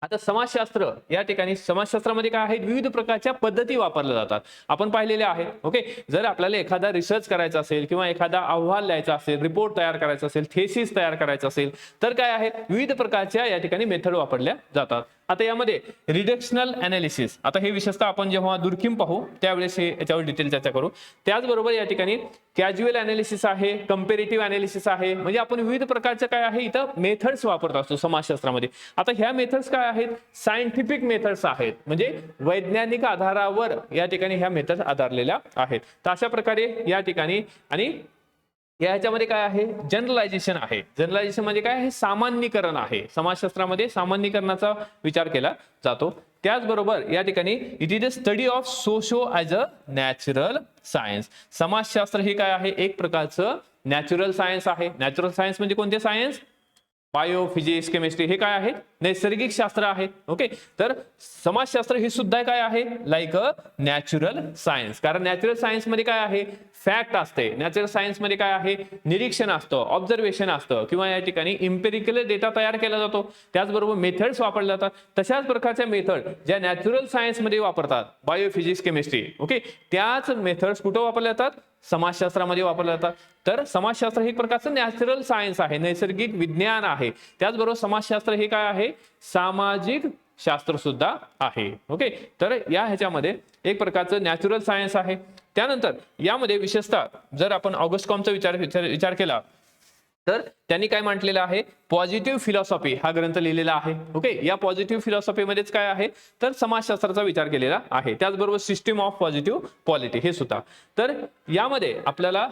Speaker 1: आता समाजशास्त्र या ठिकाणी समाजशास्त्रामध्ये काय आहे, विविध प्रकारच्या पद्धती वापरल्या जातात, आपण पाहिलेले आहेत. ओके, जर आपल्याला एखादा रिसर्च करायचा असेल किंवा एखादा अहवाल लिहायचा असेल, रिपोर्ट तयार करायचा असेल, थेसिस तयार करायचा असेल, तर काय आहे, विविध प्रकारच्या या ठिकाणी मेथड वापरल्या जातात. आता यामध्ये रिडक्शनल अनालिसिस, आता हे विशेषतः आपण जेव्हा दुर्कीम पाहू त्यावेळेस हे याच्यावर डिटेल चर्चा करू. त्याचबरोबर या ठिकाणी कॅज्युअल अनालिसिस आहे, कंपेरेटिव्ह अनालिसिस आहे, म्हणजे आपण विविध प्रकारच्या काय आहे इथं मेथड्स वापरत असतो समाजशास्त्रामध्ये. आता ह्या मेथड्स काय आहेत, सायंटिफिक मेथड्स आहेत, म्हणजे वैज्ञानिक आधारावर या ठिकाणी ह्या मेथड्स आधारलेल्या आहेत. तर अशा प्रकारे या ठिकाणी आणि याच्यामध्ये काय आहे, जनरलायझेशन आहे. जनरलायझेशन म्हणजे काय आहे, सामान्यीकरण आहे. समाजशास्त्रामध्ये सामान्यीकरणाचा विचार केला जातो. त्याचबरोबर या ठिकाणी it is a study of socio as a natural science. समाजशास्त्र हे काय आहे, एक प्रकारचं नॅचरल सायन्स आहे. नॅचरल सायन्स म्हणजे कोणते सायन्स, बायो, फिजिक्स, केमिस्ट्री हे काय आहे, नैसर्गिक शास्त्र आहे. ओके, तर समाजशास्त्र हे सुद्धा काय आहे, लाईक अ नॅचरल सायन्स. कारण नॅचरल सायन्स मध्ये काय आहे, फॅक्ट असते. नॅचरल सायन्स मध्ये काय आहे, निरीक्षण असतं, ऑब्झर्वेशन असतं, किंवा या ठिकाणी इम्पेरिकल डेटा तयार केला जातो. त्याचबरोबर मेथड्स वापरल्या जातात. तशाच प्रकारच्या मेथड ज्या नॅचरल सायन्स मध्ये वापरतात, बायो, फिजिक्स, केमिस्ट्री, ओके, त्याच मेथड्स कुठं वापरल्या जातात, समाजशास्त्रामध्ये वापरले जातात. तर समाजशास्त्र हे एक प्रकारचं नॅचरल सायन्स आहे, नैसर्गिक विज्ञान आहे. त्याचबरोबर समाजशास्त्र हे काय आहे, सामाजिक शास्त्र सुद्धा आहे. ओके, तर या ह्याच्यामध्ये एक प्रकारचं नॅचरल सायन्स आहे. त्यानंतर यामध्ये विशेषतः जर आपण ऑगस्ट कॉमचा विचार केला तर त्यांनी काय म्हटलेलं आहे, पॉझिटिव्ह फिलॉसॉफी हा ग्रंथ लिहिलेला आहे. ओके, या पॉझिटिव्ह फिलॉसॉफीमध्येच काय आहे, तर समाजशास्त्राचा विचार केलेला आहे. त्याचबरोबर सिस्टीम ऑफ पॉझिटिव्ह पॉलिटी हे सुद्धा. तर यामध्ये आपल्याला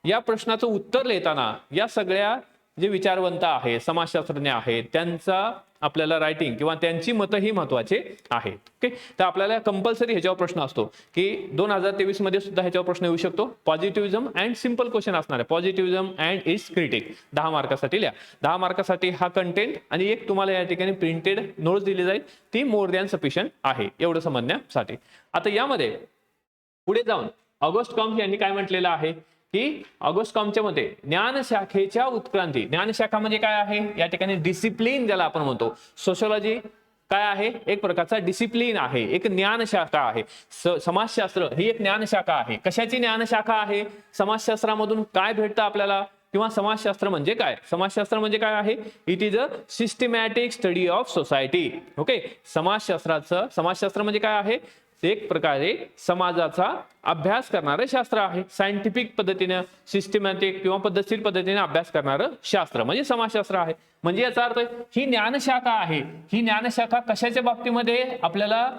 Speaker 1: या प्रश्नाचं उत्तर लिहिताना या सगळ्या जे विचारवंत आहे, समाजशास्त्रज्ञ आहेत, त्यांचा आपल्याला रायटिंग किंवा त्यांची मतं ही महत्वाचे आहेत. ओके, तर आपल्याला कंपल्सरी ह्याच्यावर प्रश्न असतो की 2023 मध्ये सुद्धा ह्याच्यावर प्रश्न येऊ शकतो. पॉझिटिव्हिझम अँड सिंपल क्वेश्चन असणार आहे. पॉझिटिव्हिझम अँड इज क्रिटिक 10 मार्कासाठी लिहा. 10 मार्कासाठी हा कंटेंट आणि एक तुम्हाला या ठिकाणी प्रिंटेड नोट्स दिली जाईल, ती मोर दॅन सफिशियंट आहे एवढं समजण्यासाठी. आता यामध्ये पुढे जाऊन ऑगस्ट कॉम्प यांनी काय म्हटलेलं आहे की ऑगस्ट कॉम्पच्या मध्ये ज्ञानशाखेच्या उत्क्रांती. ज्ञानशाखा म्हणजे काय आहे, या ठिकाणी डिसिप्लिन ज्याला आपण म्हणतो. सोशॉलॉजी काय आहे, एक प्रकारचा डिसिप्लिन आहे, एक ज्ञानशाखा आहे. समाजशास्त्र ही एक ज्ञानशाखा आहे. कशाची ज्ञानशाखा आहे, समाजशास्त्रामधून काय भेटतं आपल्याला, किंवा समाजशास्त्र म्हणजे काय. समाजशास्त्र म्हणजे काय आहे, it is a systematic study of society. Okay, समाजशास्त्र म्हणजे काय आहे, एक प्रकारे समाजाचा अभ्यास करणारं शास्त्र आहे. सायंटिफिक पद्धतीने, सिस्टमॅटिक किंवा पद्धतशीर पद्धतीने अभ्यास करणारं शास्त्र म्हणजे समाजशास्त्र आहे. म्हणजे याचा अर्थ ही ज्ञानशाखा आहे. ही ज्ञानशाखा कशाच्या बाबतीमध्ये आपल्याला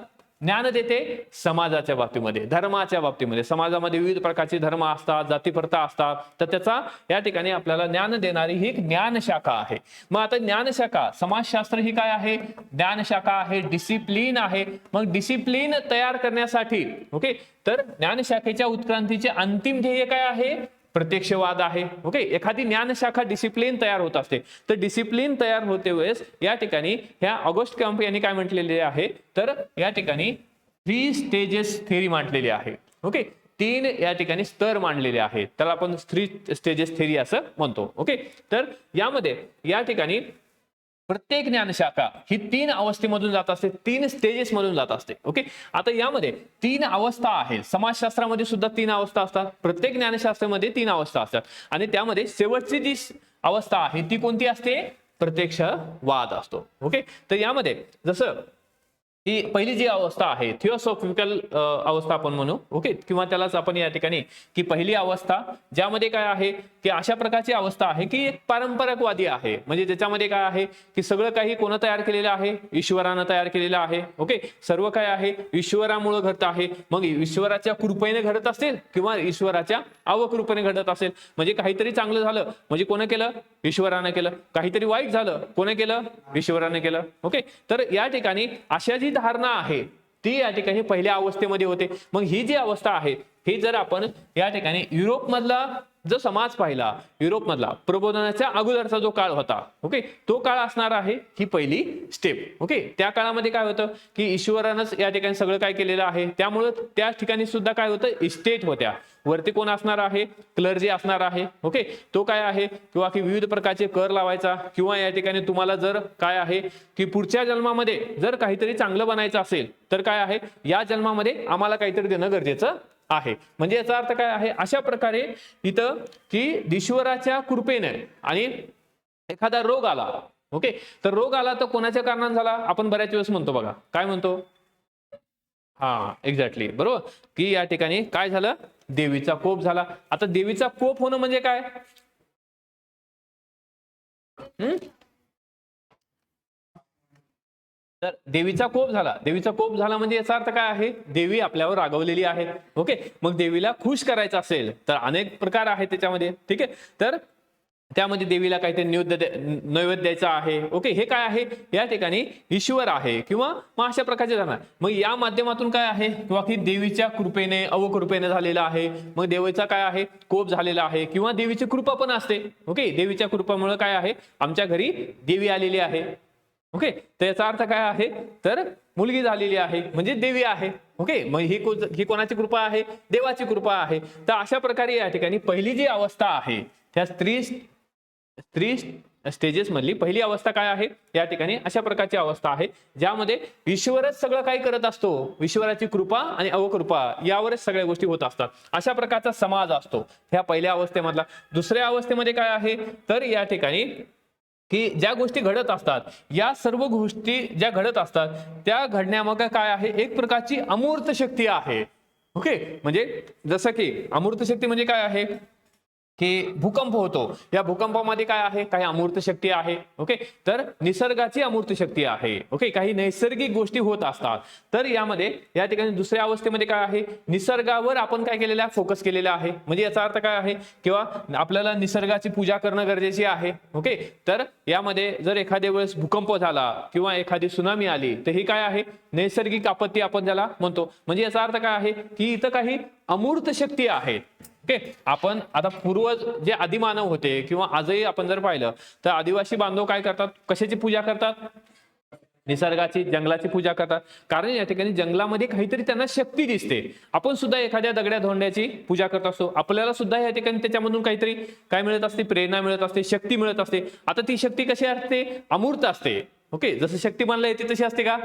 Speaker 1: ज्ञान देते, समाजाच्या बाबतीमध्ये, धर्माच्या बाबतीमध्ये. समाजामध्ये विविध प्रकारचे धर्म असतात, जातीप्रथा असतात, तर त्याचा या ठिकाणी आपल्याला ज्ञान देणारी ही एक ज्ञानशाखा आहे. मग आता ज्ञानशाखा, समाजशास्त्र ही काय आहे, ज्ञानशाखा आहे, डिसिप्लिन आहे. मग डिसिप्लिन तयार करण्यासाठी ओके, तर ज्ञानशाखेच्या उत्क्रांतीचे अंतिम ध्येय काय आहे, प्रत्यक्षवाद आहे. ओके, एखादी ज्ञानशाखा डिसिप्लिन तयार होत असते, तर डिसिप्लिन तयार होते वेळेस या ठिकाणी ह्या ऑगस्ट कॉम्प यांनी काय म्हटलेले आहे, तर या ठिकाणी 3 स्टेजेस थेरी मांडलेली आहे. ओके, 3 या ठिकाणी स्तर मांडलेले आहेत, त्याला आपण 3 स्टेजेस थेरी असं म्हणतो. ओके, तर यामध्ये या ठिकाणी प्रत्येक ज्ञानशाखा ही 3 अवस्थेमधून जात असते, 3 स्टेजेस मधून जात असते. ओके, आता यामध्ये 3 अवस्था आहेत. समाजशास्त्रामध्ये सुद्धा 3 अवस्था असतात, प्रत्येक ज्ञानशास्त्रामध्ये 3 अवस्था असतात. आणि त्यामध्ये शेवटची जी अवस्था आहे ती कोणती असते, प्रत्यक्षवाद असतो. ओके, तर यामध्ये जसं ही पहिली जी अवस्था आहे थिओसॉफिकल अवस्था आपण म्हणू. ओके, किंवा त्यालाच आपण या ठिकाणी की पहिली अवस्था, ज्यामध्ये काय आहे की अशा प्रकारची अवस्था आहे की एक पारंपरिकवादी आहे. म्हणजे ज्याच्यामध्ये काय आहे की सगळं काही कोण तयार केलेलं आहे, ईश्वरानं तयार केलेलं आहे. ओके, सर्व काय आहे ईश्वरामुळे घडत आहे. मग ईश्वराच्या कृपेने घडत असेल किंवा ईश्वराच्या अवकृपेने घडत असेल. म्हणजे काहीतरी चांगलं झालं म्हणजे कोण केलं, ईश्वरानं केलं. काहीतरी वाईट झालं कोण केलं, ईश्वरानं केलं. ओके, तर या ठिकाणी अशा जी धारणा आहे ती या ठिकाणी पहिल्या अवस्थेमध्ये होते. मग ही जी अवस्था आहे ही जर आपण या ठिकाणी युरोप मधला जो समाज पाहिला, युरोप मधला प्रबोधनाच्या अगोदरचा जो काळ होता, ओके, तो काळ असणार आहे ही पहिली स्टेप. ओके, त्या काळामध्ये काय होतं की ईश्वरानंच या ठिकाणी सगळं काय केलेलं आहे, त्यामुळे त्या ठिकाणी सुद्धा काय होतं, इस्टेट होत्या. वरती कोण असणार आहे, क्लर्जी असणार आहे. ओके, तो काय आहे किंवा की विविध प्रकारचे कर लावायचा, किंवा या ठिकाणी तुम्हाला जर काय आहे की पुढच्या जन्मामध्ये जर काहीतरी चांगलं बनायचं असेल तर काय आहे, या जन्मामध्ये आम्हाला काहीतरी देणं गरजेचं आहे. म्हणजे याचा अर्थ काय आहे, अशा प्रकारे इथं की ईश्वराच्या कृपेने आणि एखादा रोग आला. ओके, तर रोग आला तर कोणाच्या कारणाने झाला, आपण बऱ्याच वेळेस म्हणतो बघा, काय म्हणतो, हा एक्झॅक्टली बरोबर, की या ठिकाणी काय झालं, देवीचा कोप झाला. आता देवीचा कोप होणं म्हणजे काय, तर देवीचा कोप झाला. देवीचा कोप झाला म्हणजे याचा अर्थ काय आहे, देवी आपल्यावर रागवलेली आहे. ओके, मग देवीला खुश करायचं असेल तर अनेक प्रकार आहेत त्याच्यामध्ये. ठीक आहे, तर त्यामध्ये देवीला काहीतरी नैवेद्य द्यायचा आहे. ओके, हे काय आहे, या ठिकाणी ईश्वर आहे किंवा मग अशा प्रकारचे जाणार. मग या माध्यमातून काय आहे किंवा की देवीच्या कृपेने अवकृपेने झालेला आहे. मग देवीचा काय आहे, कोप झालेला आहे किंवा देवीची कृपा पण असते. ओके, देवीच्या कृपेमुळे काय आहे, आमच्या घरी देवी आलेली आहे. ओके, तर याचा अर्थ काय आहे, तर मुलगी झालेली आहे म्हणजे देवी आहे. ओके, मग ही कोणाची कृपा आहे, देवाची कृपा आहे. तर अशा प्रकारे या ठिकाणी पहिली जी अवस्था आहे त्या स्त्री स्टेजेस मधली पहिली अवस्था काय आहे, या ठिकाणी अशा प्रकारची अवस्था आहे ज्यामध्ये ईश्वरच सगळं काही करत असतो. ईश्वराची कृपा आणि अवकृपा यावरच सगळ्या गोष्टी होत असतात. अशा प्रकारचा समाज असतो ह्या पहिल्या अवस्थेमधला. दुसऱ्या अवस्थेमध्ये काय आहे, तर या ठिकाणी की ज्या गोष्टी घडत असतात, या सर्व गोष्टी ज्या घडत असतात त्या घडण्यामागे काय आहे, एक प्रकारची अमूर्त शक्ती आहे. ओके, म्हणजे जसं की अमूर्त शक्ती म्हणजे काय आहे, की भूकंप होतो, या भूकंपामध्ये काय आहे, काही अमूर्त शक्ती आहे. ओके, तर निसर्गाची अमूर्त शक्ती आहे. ओके, काही नैसर्गिक गोष्टी होत असतात. तर यामध्ये या ठिकाणी दुसऱ्या अवस्थेमध्ये काय आहे, निसर्गावर आपण काय केलेलं आहे, फोकस केलेला आहे. म्हणजे याचा अर्थ काय आहे, किंवा आपल्याला निसर्गाची पूजा करणं गरजेची आहे. ओके, तर यामध्ये जर एखाद्या वेळेस भूकंप झाला किंवा एखादी सुनामी आली तर ही काय आहे, नैसर्गिक आपत्ती आपण ज्याला म्हणतो. म्हणजे याचा अर्थ काय आहे, की इथं काही अमूर्त शक्ती आहेत. ओके, आपण आता पूर्वज जे आदिमानव होते किंवा आजही आपण जर पाहिलं तर आदिवासी बांधव काय करतात, कशाची पूजा करतात, निसर्गाची, जंगलाची पूजा करतात. कारण या ठिकाणी जंगलामध्ये काहीतरी त्यांना शक्ती दिसते. आपण सुद्धा एखाद्या दगड्या धोंड्याची पूजा करत असतो, आपल्याला सुद्धा या ठिकाणी त्याच्यामधून काहीतरी काय मिळत असते, प्रेरणा मिळत असते, शक्ती मिळत असते. आता ती शक्ती कशी असते, अमूर्त असते. ओके, जसं शक्तिमानला येते तशी असते का,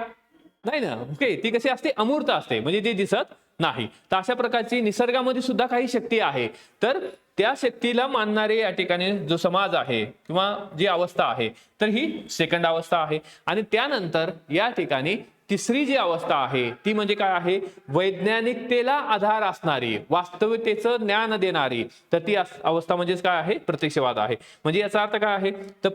Speaker 1: नाही ना. ओके, ती कशी असते, अमूर्त असते, म्हणजे ती दिसत नाही. तर अशा प्रकारची निसर्गामध्ये सुद्धा काही शक्ती आहे. तर त्या शक्तीला मानणारे या ठिकाणी जो समाज आहे किंवा जी अवस्था आहे, तर ही सेकंड अवस्था आहे. आणि त्यानंतर या ठिकाणी तिसरी जी अवस्था आहे ती म्हणजे काय आहे, वैज्ञानिकतेला आधार असणारी, वास्तविकतेचं ज्ञान देणारी. तर ती अवस्था म्हणजेच काय आहे, प्रत्यक्षवाद आहे. म्हणजे याचा अर्थ काय आहे, तर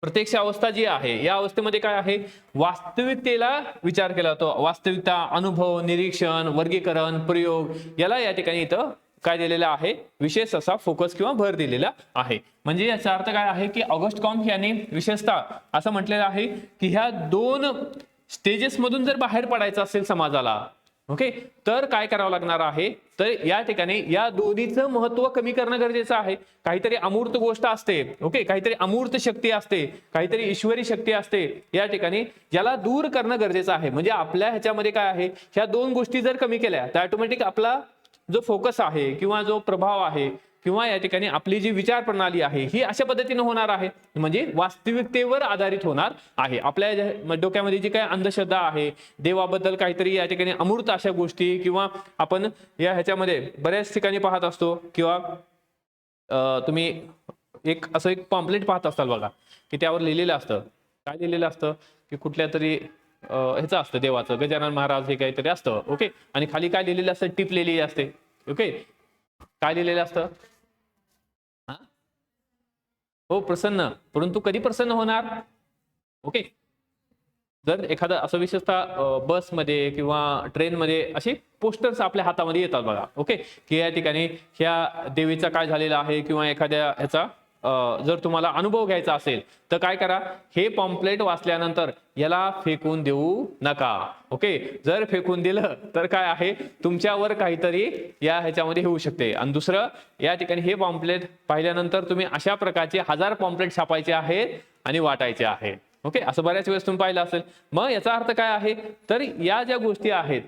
Speaker 1: प्रत्यक्ष अवस्था जी आहे या अवस्थेमध्ये काय आहे, वास्तविकतेला विचार केला जातो. वास्तविकता, अनुभव, निरीक्षण, वर्गीकरण, प्रयोग याला या ठिकाणी इथं काय दिलेला आहे, विशेष असा फोकस किंवा भर दिलेला आहे. म्हणजे याचा अर्थ काय आहे, की ऑगस्ट कॉम्ट यांनी विशेषतः असं म्हटलेलं आहे की ह्या दोन स्टेजेस मधून जर बाहेर पडायचं असेल समाजाला, ओके, तर काय करावं लागणार आहे, तर या ठिकाणी या दोन्हीचं महत्व कमी करणं गरजेचं आहे. काहीतरी अमूर्त गोष्ट असते, ओके, काहीतरी अमूर्त शक्ती असते, काहीतरी ईश्वरी शक्ती असते या ठिकाणी, ज्याला दूर करणं गरजेचं आहे. म्हणजे आपल्या ह्याच्यामध्ये काय आहे, ह्या दोन गोष्टी जर कमी केल्या तर ऑटोमॅटिक आपला जो फोकस आहे किंवा जो प्रभाव आहे किंवा या ठिकाणी आपली जी विचार प्रणाली आहे ही अशा पद्धतीने होणार आहे, म्हणजे वास्तविकतेवर आधारित होणार आहे. आपल्या डोक्यामध्ये जी काही अंधश्रद्धा आहे, देवाबद्दल काहीतरी या ठिकाणी अमूर्त अशा गोष्टी, किंवा आपण या ह्याच्यामध्ये बऱ्याच ठिकाणी पाहत असतो, किंवा तुम्ही असं एक पॉम्पलेट पाहत असाल बघा, की त्यावर लिहिलेलं असतं, काय लिहिलेलं असतं, की कुठल्या तरी ह्याचं असतं, देवाचं, गजानन महाराज हे काहीतरी असतं. ओके, आणि खाली काय लिहिलेलं असतं, टिप लिहिलेली असते. ओके, काय लिहिलेलं असतं, हो प्रसन्न, परंतु कधी प्रसन्न होणार. ओके, जर एखादा असं विशेषतः बसमध्ये किंवा ट्रेनमध्ये असे पोस्टर्स आपल्या हातामध्ये येतात बघा. ओके, की या ठिकाणी ह्या देवीचा काय झालेला आहे किंवा एखाद्या ह्याचा जर तुम्हाला अनुभव घ्यायचा असेल तर काय करा, हे पॉम्पलेट वाचल्यानंतर याला फेकून देऊ नका. ओके, जर फेकून दिलं तर काय आहे, तुमच्यावर काहीतरी या ह्याच्यामध्ये होऊ शकते. आणि दुसरं, या ठिकाणी हे पॉम्पलेट पाहिल्यानंतर तुम्ही अशा प्रकारचे 1000 पॉम्पलेट छापायचे आहेत आणि वाटायचे आहेत. ओके, असं बऱ्याच वेळेस तुम्ही पाहिलं असेल. मग याचा अर्थ काय आहे, तर या ज्या गोष्टी आहेत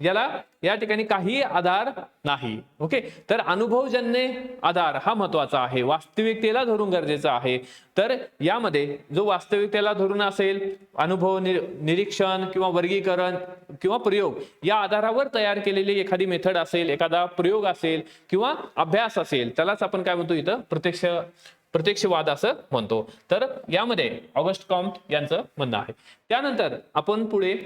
Speaker 1: याला या ठिकाणी काही आधार नाही. ओके, तर अनुभवजन्य आधार हा महत्वाचा आहे, वास्तविकतेला धरून गरजेचा आहे. तर यामध्ये जो वास्तविकतेला धरून असेल, अनुभव, निरीक्षण किंवा वर्गीकरण किंवा प्रयोग या आधारावर तयार केलेली एखादी मेथड असेल, एखादा प्रयोग असेल किंवा अभ्यास असेल, त्यालाच आपण काय म्हणतो, इथं प्रत्यक्षवाद असं म्हणतो. तर यामध्ये ऑगस्ट कॉम्ट यांचं म्हणणं आहे. त्यानंतर आपण पुढे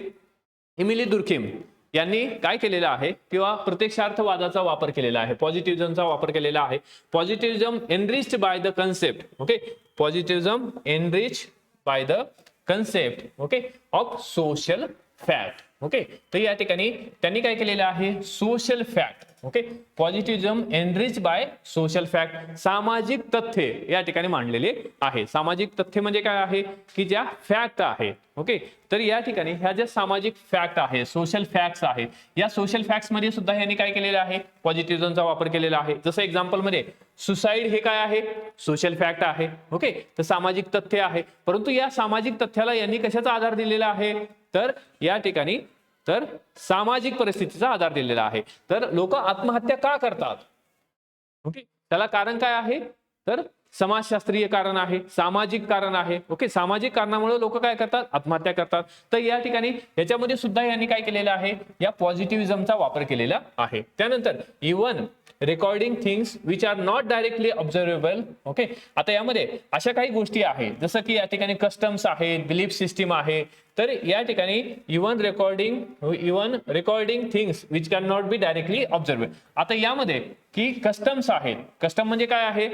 Speaker 1: एमिली दुर्खिम यांनी काय केलेलं आहे, किंवा प्रत्यक्षार्थवादाचा वापर केलेला आहे, पॉझिटिव्हिझमचा वापर केलेला आहे. Positivism enriched by the concept. Okay, positivism enriched by the concept, okay, of social fact. Okay, तर या ठिकाणी त्यांनी काय केलेलं आहे, social fact. Okay, positivism enrich by social fact, सामाजिक तथ्ये या ठिकाणी मांडलेले आहे. सामाजिक तथ्य म्हणजे काय आहे, की ज्या फॅक्ट आहे. ओके, तर या ठिकाणी ह्या ज्या सामाजिक फॅक्ट आहे, सोशल फॅक्ट्स आहे, या सोशल फॅक्ट्स मध्ये सुद्धा यांनी काय केलेलं आहे, पॉझिटिव्हिझमचा वापर केलेला आहे. जसं एक्झाम्पल मध्ये सुसाईड हे काय आहे, सोशल फॅक्ट आहे. ओके, तर सामाजिक तथ्य आहे. परंतु या सामाजिक तथ्याला यांनी कशाचा आधार दिलेला आहे, तर या ठिकाणी तर सामाजिक परिस्थितीचा आधार दिलेला आहे. तर लोक आत्महत्या का करतात, ओके, त्याला कारण काय आहे, तर समाजशास्त्रीय कारण आहे, सामाजिक कारण आहे. ओके, सामाजिक कारणामुळे लोक काय करतात, आत्महत्या करतात. तर या ठिकाणी याच्यामध्ये सुद्धा यांनी काय केलेलं आहे, या पॉझिटिव्हिजमचा वापर केलेला आहे. त्यानंतर even recording things which are not directly observable. Okay, आता यामध्ये अशा काही गोष्टी आहेत जसं की या ठिकाणी कस्टम्स आहेत, बिलीफ सिस्टीम आहे. तर या ठिकाणी even recording things which can not be directly observable. आता यामध्ये की कस्टम्स आहेत. कस्टम म्हणजे काय आहे,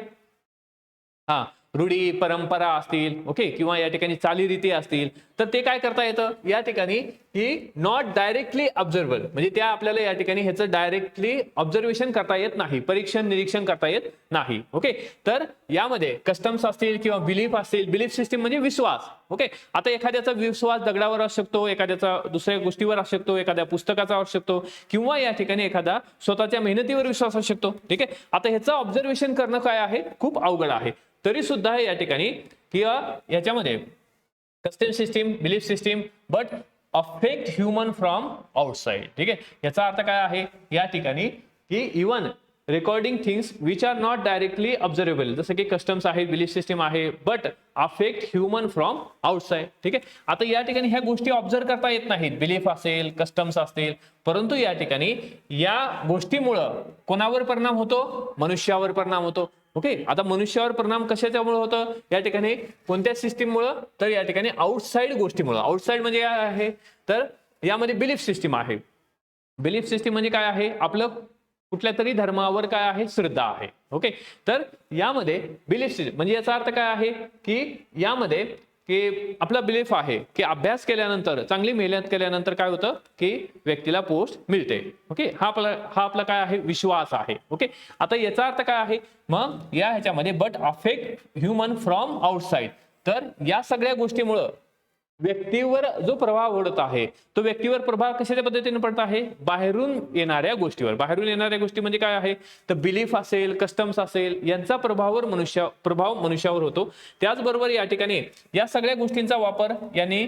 Speaker 1: हा रूढी परंपरा असतील, ओके, किंवा या ठिकाणी चालीरीती असतील, तर ते काय करता येतं या ठिकाणी की नॉट डायरेक्टली ऑब्झर्वेबल, म्हणजे त्या आपल्याला या ठिकाणी ह्याचं डायरेक्टली ऑब्झर्वेशन करता येत नाही, परीक्षण निरीक्षण करता येत नाही. ओके, तर यामध्ये कस्टम्स असतील किंवा बिलीफ असतील. बिलीफ सिस्टीम म्हणजे विश्वास. ओके, आता एखाद्याचा विश्वास दगडावर असू शकतो, एखाद्याचा दुसऱ्या गोष्टीवर असू शकतो, एखाद्या पुस्तकाचा असू शकतो, किंवा या ठिकाणी एखादा स्वतःच्या मेहनतीवर विश्वास असू शकतो. ठीक आहे, आता ह्याचं ऑब्झर्वेशन करणं काय आहे, खूप अवघड आहे. तरी सुद्धा या ठिकाणी किंवा याच्यामध्ये custom system, belief system but affect human from outside. ठीक आहे, याचा अर्थ काय आहे या ठिकाणी की even recording things which are not directly observable, जसं की कस्टम्स आहे, बिलीफ सिस्टीम आहे, but affect human from outside. ठीक आहे, आता या ठिकाणी ह्या गोष्टी ऑब्झर्व करता येत नाहीत, बिलीफ असेल, कस्टम्स असतील, परंतु या ठिकाणी या गोष्टीमुळं कोणावर परिणाम होतो, मनुष्यावर परिणाम होतो. ओके, आता मनुष्यावर परिणाम कशाच्यामुळे होतं या ठिकाणी, कोणत्या सिस्टीममुळे, तर या ठिकाणी आउटसाइड गोष्टीमुळे. आउटसाइड म्हणजे काय आहे, तर यामध्ये बिलीफ सिस्टीम आहे. बिलीफ सिस्टीम म्हणजे काय आहे, आपलं कुठल्या तरी धर्मावर काय आहे, श्रद्धा आहे. ओके, तर यामध्ये बिलीफ सिस्टीम म्हणजे याचा अर्थ काय आहे की यामध्ये की आपला बिलीफ आहे की अभ्यास केल्यानंतर, चांगली मेहनत केल्यानंतर काय होतं की व्यक्तीला पोस्ट मिळते. ओके, हा आपला काय आहे, विश्वास आहे. ओके, आता याचा अर्थ काय आहे मग या ह्याच्यामध्ये but affect human from outside. तर या सगळ्या गोष्टीमुळं व्यक्तीवर जो प्रभाव पडत आहे तो व्यक्तीवर प्रभाव कशाच्या पद्धतीने पडत आहे, बाहेरून येणाऱ्या गोष्टीवर. बाहेरून येणाऱ्या गोष्टी म्हणजे काय आहे, तर बिलीफ असेल, कस्टम्स असेल, यांचा प्रभाव मनुष्यावर होतो. त्याचबरोबर या ठिकाणी या सगळ्या गोष्टींचा वापर यांनी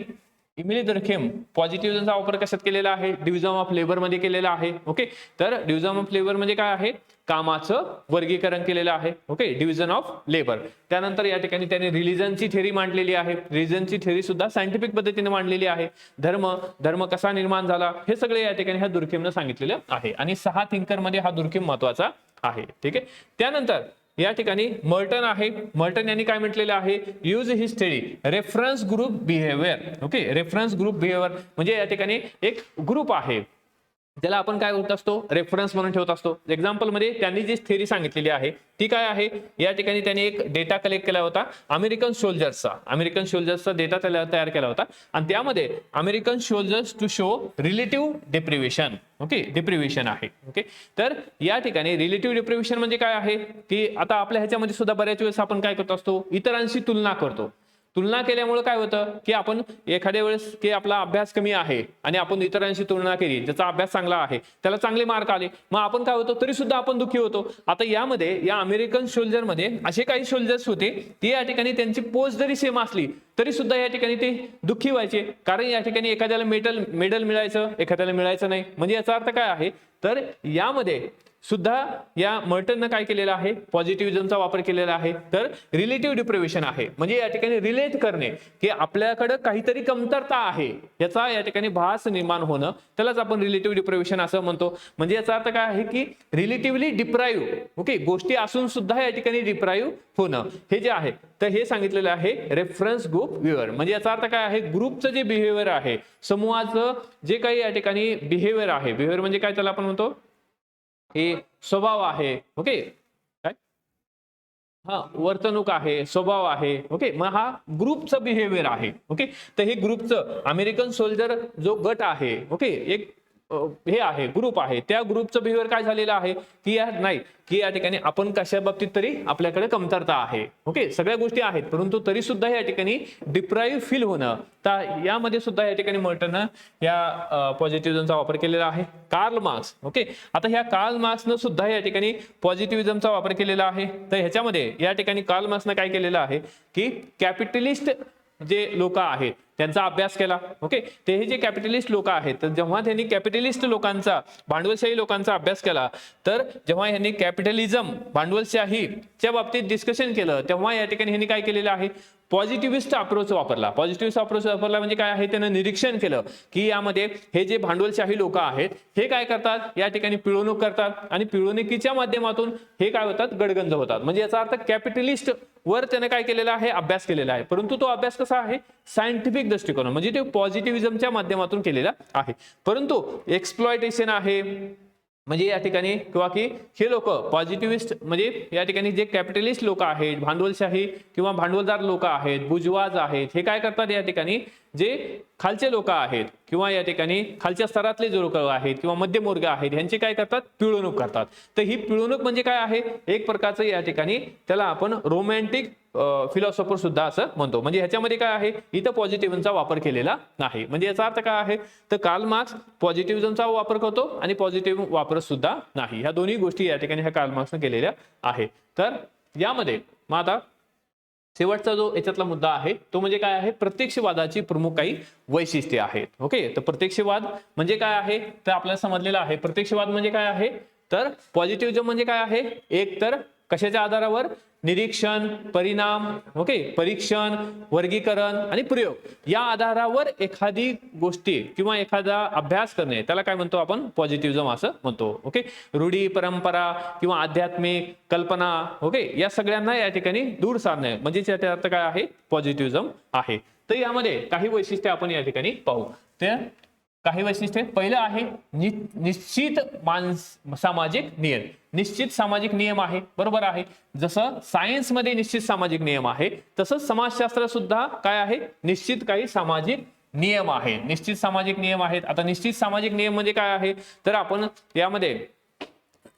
Speaker 1: इमिली दुर्खेम पॉझिटिव्हिजमचा वापर कशात केलेला आहे, डिव्हिजन ऑफ लेबर मध्ये केलेला आहे. ओके, तर डिव्हिजन ऑफ लेबर म्हणजे काय आहे, कामाचं वर्गीकरण केलेलं आहे. Okay, division of labour. त्यानंतर या ठिकाणी त्यांनी रिलिजनची थेअरी मांडलेली आहे. रिलिजनची थेअरी सुद्धा सायंटिफिक पद्धतीने मांडलेली आहे. धर्म कसा निर्माण झाला हे सगळे या ठिकाणी ह्या दुर्खेमनं सांगितलेलं आहे. आणि 6 थिंकर मध्ये हा दुर्खेम महत्वाचा आहे. ठीक आहे, त्यानंतर या ठिकाणी मर्टन आहे. मर्टन यांनी काय म्हटलेलं आहे, use he study reference group behaviour. Okay, reference group behaviour म्हणजे या ठिकाणी एक ग्रुप आहे त्याला आपण काय करत असतो, रेफरन्स म्हणून ठेवत असतो. एक्झाम्पल मध्ये त्यांनी जी थेअरी सांगितलेली आहे ती काय आहे, या ठिकाणी त्यांनी एक डेटा कलेक्ट केला होता अमेरिकन सोल्जर्सचा डेटा तयार केला होता आणि त्यामध्ये American soldiers to show relative deprivation. Okay, deprivation आहे. ओके, तर या ठिकाणी रिलेटिव्ह डिप्रिव्हेशन म्हणजे काय आहे की आता आपल्या ह्याच्यामध्ये सुद्धा बऱ्याच वेळेस आपण काय करत असतो, इतरांशी तुलना करतो. तुलना केल्यामुळे काय होतं की आपण एखाद्या वेळेस की आपला अभ्यास कमी आहे आणि आपण इतरांशी तुलना केली, ज्याचा अभ्यास चांगला आहे त्याला चांगले मार्क आले, मग आपण काय होतो, तरी सुद्धा आपण दुःखी होतो. आता यामध्ये या अमेरिकन सोल्जर मध्ये असे काही सोल्जर्स होते की या ठिकाणी त्यांची पोस्ट जरी सेम असली तरी सुद्धा या ठिकाणी ते दुःखी व्हायचे, कारण या ठिकाणी एखाद्याला मेडल मिळायचं, एखाद्याला मिळायचं नाही. म्हणजे याचा अर्थ काय आहे, तर यामध्ये सुद्धा या मर्टननं काय केलेलं आहे, पॉझिटिव्हिजमचा वापर केलेला आहे. तर रिलेटिव्ह डिप्रिव्हेशन आहे म्हणजे या ठिकाणी रिलेट करणे की आपल्याकडे काहीतरी कमतरता आहे याचा या ठिकाणी भास निर्माण होणं, त्यालाच आपण रिलेटिव्ह डिप्रिव्हेशन असं म्हणतो. म्हणजे याचा अर्थ काय आहे की रिलेटिव्हली डिप्राईव्ह, ओके, गोष्टी असून सुद्धा या ठिकाणी डिप्राईव्ह होणं हे जे आहे, तर हे सांगितलेलं आहे रेफरन्स ग्रुप बिहेवियर. म्हणजे याचा अर्थ काय आहे, ग्रुपचं जे बिहेवियर आहे, समूहाचं जे काही या ठिकाणी बिहेवियर आहे, बिहेवियर म्हणजे काय त्याला आपण म्हणतो, हे स्वभाव आहे. ओके, काय हा वर्तणूक आहे, स्वभाव आहे. ओके, मग हा ग्रुपचं बिहेवियर आहे. ओके, तर हे ग्रुपचं अमेरिकन सोल्जर जो गट आहे, ओके, एक हे आहे, ग्रुप आहे, त्या ग्रुपचं बिहेवियर काय झालेलं आहे की या ठिकाणी आपण कशा बाबतीत तरी आपल्याकडे कमतरता आहे. ओके, सगळ्या गोष्टी आहेत परंतु तरी सुद्धा या ठिकाणी डिप्राईव्ह फील होणं, तर यामध्ये सुद्धा या ठिकाणी मर्टननं या पॉझिटिव्हिजमचा वापर केलेला आहे. कार्ल मार्क्स, ओके, आता ह्या कार्ल मार्क्सनं सुद्धा या ठिकाणी पॉझिटिव्हिजमचा वापर केलेला आहे. तर ह्याच्यामध्ये या ठिकाणी कार्ल मार्क्सनं काय केलेलं आहे की कॅपिटलिस्ट जे लोक आहेत त्यांचा अभ्यास केला. ओके, ते हे जे कॅपिटलिस्ट लोक आहेत, तर जेव्हा त्यांनी कॅपिटलिस्ट लोकांचा, भांडवलशाही लोकांचा अभ्यास केला, तर जेव्हा यांनी कॅपिटलिझम, भांडवलशाहीच्या बाबतीत डिस्कशन केलं, तेव्हा या ठिकाणी यांनी काय केलेलं आहे, पॉझिटिव्हिस्ट अप्रोच वापरला. पॉझिटिव्हिस्ट अप्रोच वापरला म्हणजे काय आहे, त्यानं निरीक्षण केलं की यामध्ये हे जे भांडवलशाही लोक आहेत हे काय करतात, या ठिकाणी पिळवणूक करतात आणि पिळवणुकीच्या माध्यमातून हे काय होतात, गडगंज होतात. म्हणजे याचा अर्थ कॅपिटलिस्ट वर त्याने काय केलेला आहे, अभ्यास केलेला आहे. परंतु तो अभ्यास कसा आहे, सायंटिफिक दृष्टिकोन, म्हणजे ते पॉझिटिव्हिझमच्या माध्यमातून केलेला आहे. परंतु एक्सप्लॉयटेशन आहे, म्हणजे या ठिकाणी किंवा की हे लोक पॉझिटिव्हिस्ट, म्हणजे या ठिकाणी जे कॅपिटलिस्ट लोक आहेत, भांडवलशाही किंवा भांडवलदार लोक आहेत, बुजवाज आहेत, हे काय करतात, या ठिकाणी जे खालचे लोक आहेत किंवा या ठिकाणी खालच्या स्तरातले जे लोक आहेत किंवा मध्यमवर्ग आहेत, यांची काय करतात, पिळवणूक करतात. तर ही पिळवणूक म्हणजे काय आहे, एक प्रकारचं या ठिकाणी त्याला आपण रोमॅन्टिक फिलॉसॉफर सुद्धा असं म्हणतो. म्हणजे ह्याच्यामध्ये काय आहे, इथं पॉझिटिव्हिझमचा वापर केलेला नाही. म्हणजे याचा अर्थ काय आहे, तर कार्ल मार्क्स पॉझिटिव्हिझमचा वापर करतो आणि पॉझिटिव्ह वापर सुद्धा नाही. ह्या दोन्ही गोष्टी या ठिकाणी ह्या कार्ल मार्क्सने केलेल्या आहे. तर यामध्ये मग आता शेवटचा जो याच्यातला मुद्दा आहे तो म्हणजे काय आहे, प्रत्यक्षवादाची प्रमुख काही वैशिष्ट्ये आहेत. ओके, तर प्रत्यक्षवाद म्हणजे काय आहे, तर आपल्याला समजलेलं आहे. प्रत्यक्षवाद म्हणजे काय आहे, तर पॉझिटिव्हिझम म्हणजे काय आहे, एक तर कशाच्या आधारावर, निरीक्षण, परिणाम, ओके, परीक्षण, वर्गीकरण आणि प्रयोग या आधारावर एखादी गोष्टी किंवा एखादा अभ्यास करणे, त्याला काय म्हणतो आपण, पॉझिटिव्हिझम असं म्हणतो. ओके, रूढी, परंपरा किंवा आध्यात्मिक कल्पना, ओके, या सगळ्यांना या ठिकाणी दूर सारणे म्हणजे त्याचा अर्थ काय आहे, पॉझिटिव्हिझम आहे. तर यामध्ये काही वैशिष्ट्ये आपण या ठिकाणी पाहू. ते काही वैशिष्ट्ये, पहिलं आहे निश्चित सामाजिक नियम. निश्चित सामाजिक नियम आहे, बरोबर आहे. जसं सायन्स मध्ये निश्चित सामाजिक नियम आहे, तसंच समाजशास्त्र सुद्धा काय आहे, निश्चित काही सामाजिक नियम आहे. निश्चित सामाजिक नियम आहेत. आता निश्चित सामाजिक नियम म्हणजे काय आहे, तर आपण यामध्ये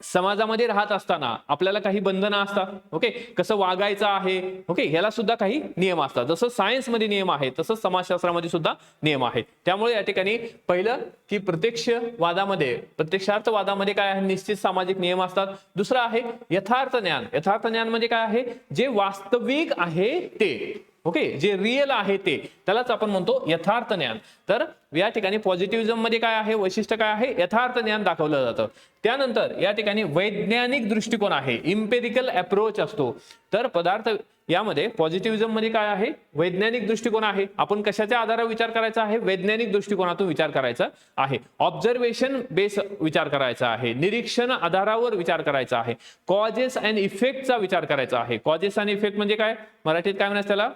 Speaker 1: समाजामध्ये राहत असताना आपल्याला काही बंधनं असतात. ओके, कसं वागायचं आहे, ओके, ह्याला सुद्धा काही नियम असतात. जसं सायन्समध्ये नियम आहेत, तसंच समाजशास्त्रामध्ये सुद्धा नियम आहेत. त्यामुळे या ठिकाणी पहिलं की प्रत्यक्षार्थवादामध्ये काय आहे, निश्चित सामाजिक नियम असतात. दुसरं आहे यथार्थ ज्ञान. यथार्थ ज्ञान म्हणजे काय आहे, जे वास्तविक आहे ते, ओके, जे रिअल आहे ते, त्यालाच आपण म्हणतो यथार्थ ज्ञान. तर या ठिकाणी पॉझिटिव्हिझम मध्ये काय आहे, वैशिष्ट्य काय आहे, यथार्थ ज्ञान दाखवलं जातं. त्यानंतर या ठिकाणी वैज्ञानिक दृष्टिकोन आहे, इम्पेरिकल अप्रोच असतो. तर यामध्ये पॉझिटिव्हिझम मध्ये काय आहे, वैज्ञानिक दृष्टिकोन आहे. आपण कशाच्या आधारावर विचार करायचा आहे, वैज्ञानिक दृष्टिकोनातून विचार करायचा आहे. ऑब्झर्वेशन बेस विचार करायचा आहे, निरीक्षण आधारावर विचार करायचा आहे, कॉजेस अँड इफेक्टचा विचार करायचा आहे. कॉजेस अँड इफेक्ट म्हणजे काय, मराठीत काय म्हणायचं त्याला,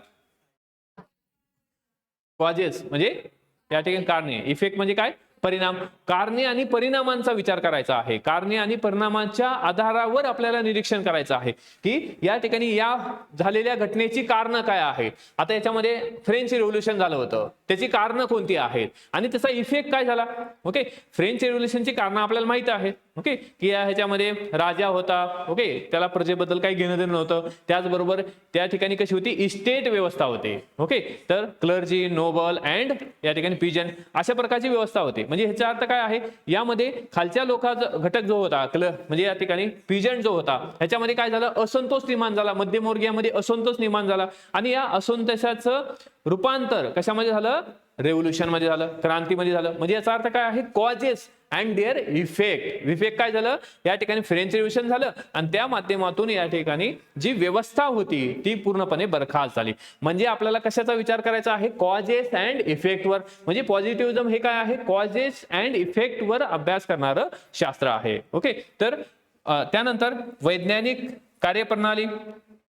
Speaker 1: कॉजेस म्हणजे या ठिकाणी कारणे, इफेक्ट म्हणजे काय, परिणाम. कारणे आणि परिणामांचा विचार करायचा आहे. कारणे आणि परिणामांच्या आधारावर आपल्याला निरीक्षण करायचं आहे की या ठिकाणी या झालेल्या घटनेची कारणं काय आहेत. आता याच्यामध्ये फ्रेंच रिव्होल्युशन झालं होतं, त्याची कारणं कोणती आहेत आणि त्याचा इफेक्ट काय झाला. ओके, फ्रेंच रिव्होल्युशनची कारणं आपल्याला माहित आहेत. ओके, की ह्याच्यामध्ये राजा होता, ओके, त्याला प्रजेबद्दल काही घेणं देणं नव्हतं. त्याचबरोबर त्या ठिकाणी कशी होती, इस्टेट व्यवस्था होती. ओके, तर क्लर्जी, नोबल अँड या ठिकाणी पिजन अशा प्रकारची व्यवस्था होती. म्हणजे ह्याचा अर्थ काय आहे, यामध्ये खालच्या लोकांचा घटक जो होता, म्हणजे या ठिकाणी पिजन जो होता, ह्याच्यामध्ये काय झालं, असंतोष निर्माण झाला. मध्यमवर्गीयामध्ये असंतोष निर्माण झाला आणि या असंतोषाचं रूपांतर कशामध्ये झालं, रेव्होल्युशन मध्ये झालं, क्रांतीमध्ये झालं. म्हणजे याचा अर्थ काय आहे, causes and their effect. Effect काय झालं, या ठिकाणी फ्रेंच रिव्होल्युशन झालं आणि त्या माध्यमातून या ठिकाणी जी व्यवस्था होती ती पूर्णपणे बरखास्त झाली. म्हणजे आपल्याला कशाचा विचार करायचा आहे, कॉजेस अँड इफेक्ट वर. म्हणजे पॉझिटिव्हिझम हे काय आहे, कॉजेस अँड इफेक्ट वर अभ्यास करणारं शास्त्र आहे. ओके, तर त्यानंतर वैज्ञानिक कार्यप्रणाली,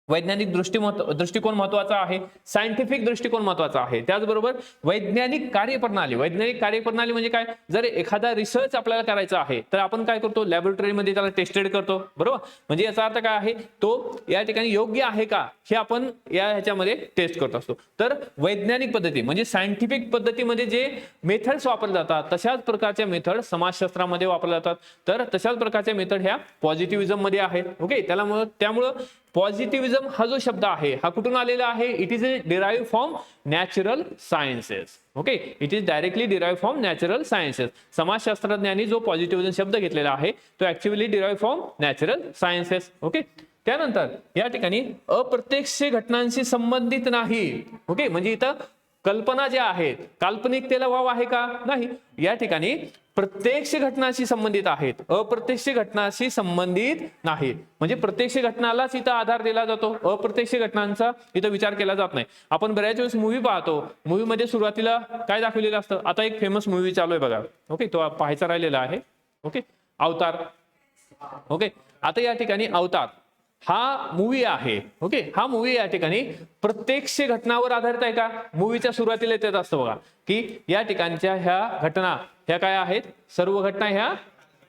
Speaker 1: वैज्ञानिक दृष्टिकोन महत्वाचा आहे, सायंटिफिक दृष्टिकोन महत्वाचा आहे. त्याचबरोबर वैज्ञानिक कार्यप्रणाली. वैज्ञानिक कार्यप्रणाली म्हणजे काय, जर एखादा रिसर्च आपल्याला करायचा आहे तर आपण काय करतो, लॅबोरेटरीमध्ये त्याला टेस्टेड करतो, बरोबर. म्हणजे याचा अर्थ काय आहे, तो या ठिकाणी योग्य आहे का हे आपण ह्याच्यामध्ये टेस्ट करत असतो. तर वैज्ञानिक पद्धती म्हणजे सायंटिफिक पद्धतीमध्ये जे मेथड्स वापरले जातात तशाच प्रकारच्या मेथड समाजशास्त्रामध्ये वापरल्या जातात. तर तशाच प्रकारच्या मेथड ह्या पॉझिटिव्हिझम मध्ये आहेत. ओके, त्यामुळं पॉझिटिव्हिझम हा जो शब्द आहे हा कुठून आलेला आहे, it is derive from natural sciences. Okay, it is directly derive from natural sciences. समाजशास्त्रज्ञांनी जो पॉझिटिव्हिझम शब्द घेतलेला आहे तो actually derive from natural sciences. Okay, त्यानंतर या ठिकाणी अप्रत्यक्ष घटनांशी संबंधित नाही. ओके, म्हणजे इथं कल्पना ज्या आहेत काल्पनिकतेला वाव आहे का? नाही. या ठिकाणी प्रत्यक्ष घटनाशी संबंधित आहेत, अप्रत्यक्ष घटनाशी संबंधित नाही. म्हणजे प्रत्यक्ष घटनालाच इथं आधार दिला जातो, अप्रत्यक्ष घटनांचा इथं विचार केला जात नाही. आपण बऱ्याच वेळेस मूवी पाहतो, मूवीमध्ये सुरुवातीला काय दाखवलेलं असतं? आता एक फेमस मूवी चालू आहे बघा, ओके, तो पाहायचा राहिलेला आहे, ओके, अवतार. ओके, आता या ठिकाणी अवतार हा मूवी आहे, ओके, हा मूवी या ठिकाणी प्रत्यक्ष घटनावर आधारित आहे का? मूवीच्या सुरुवातीला येत असतं बघा की या ठिकाणच्या ह्या घटना ह्या काय आहेत? सर्व घटना ह्या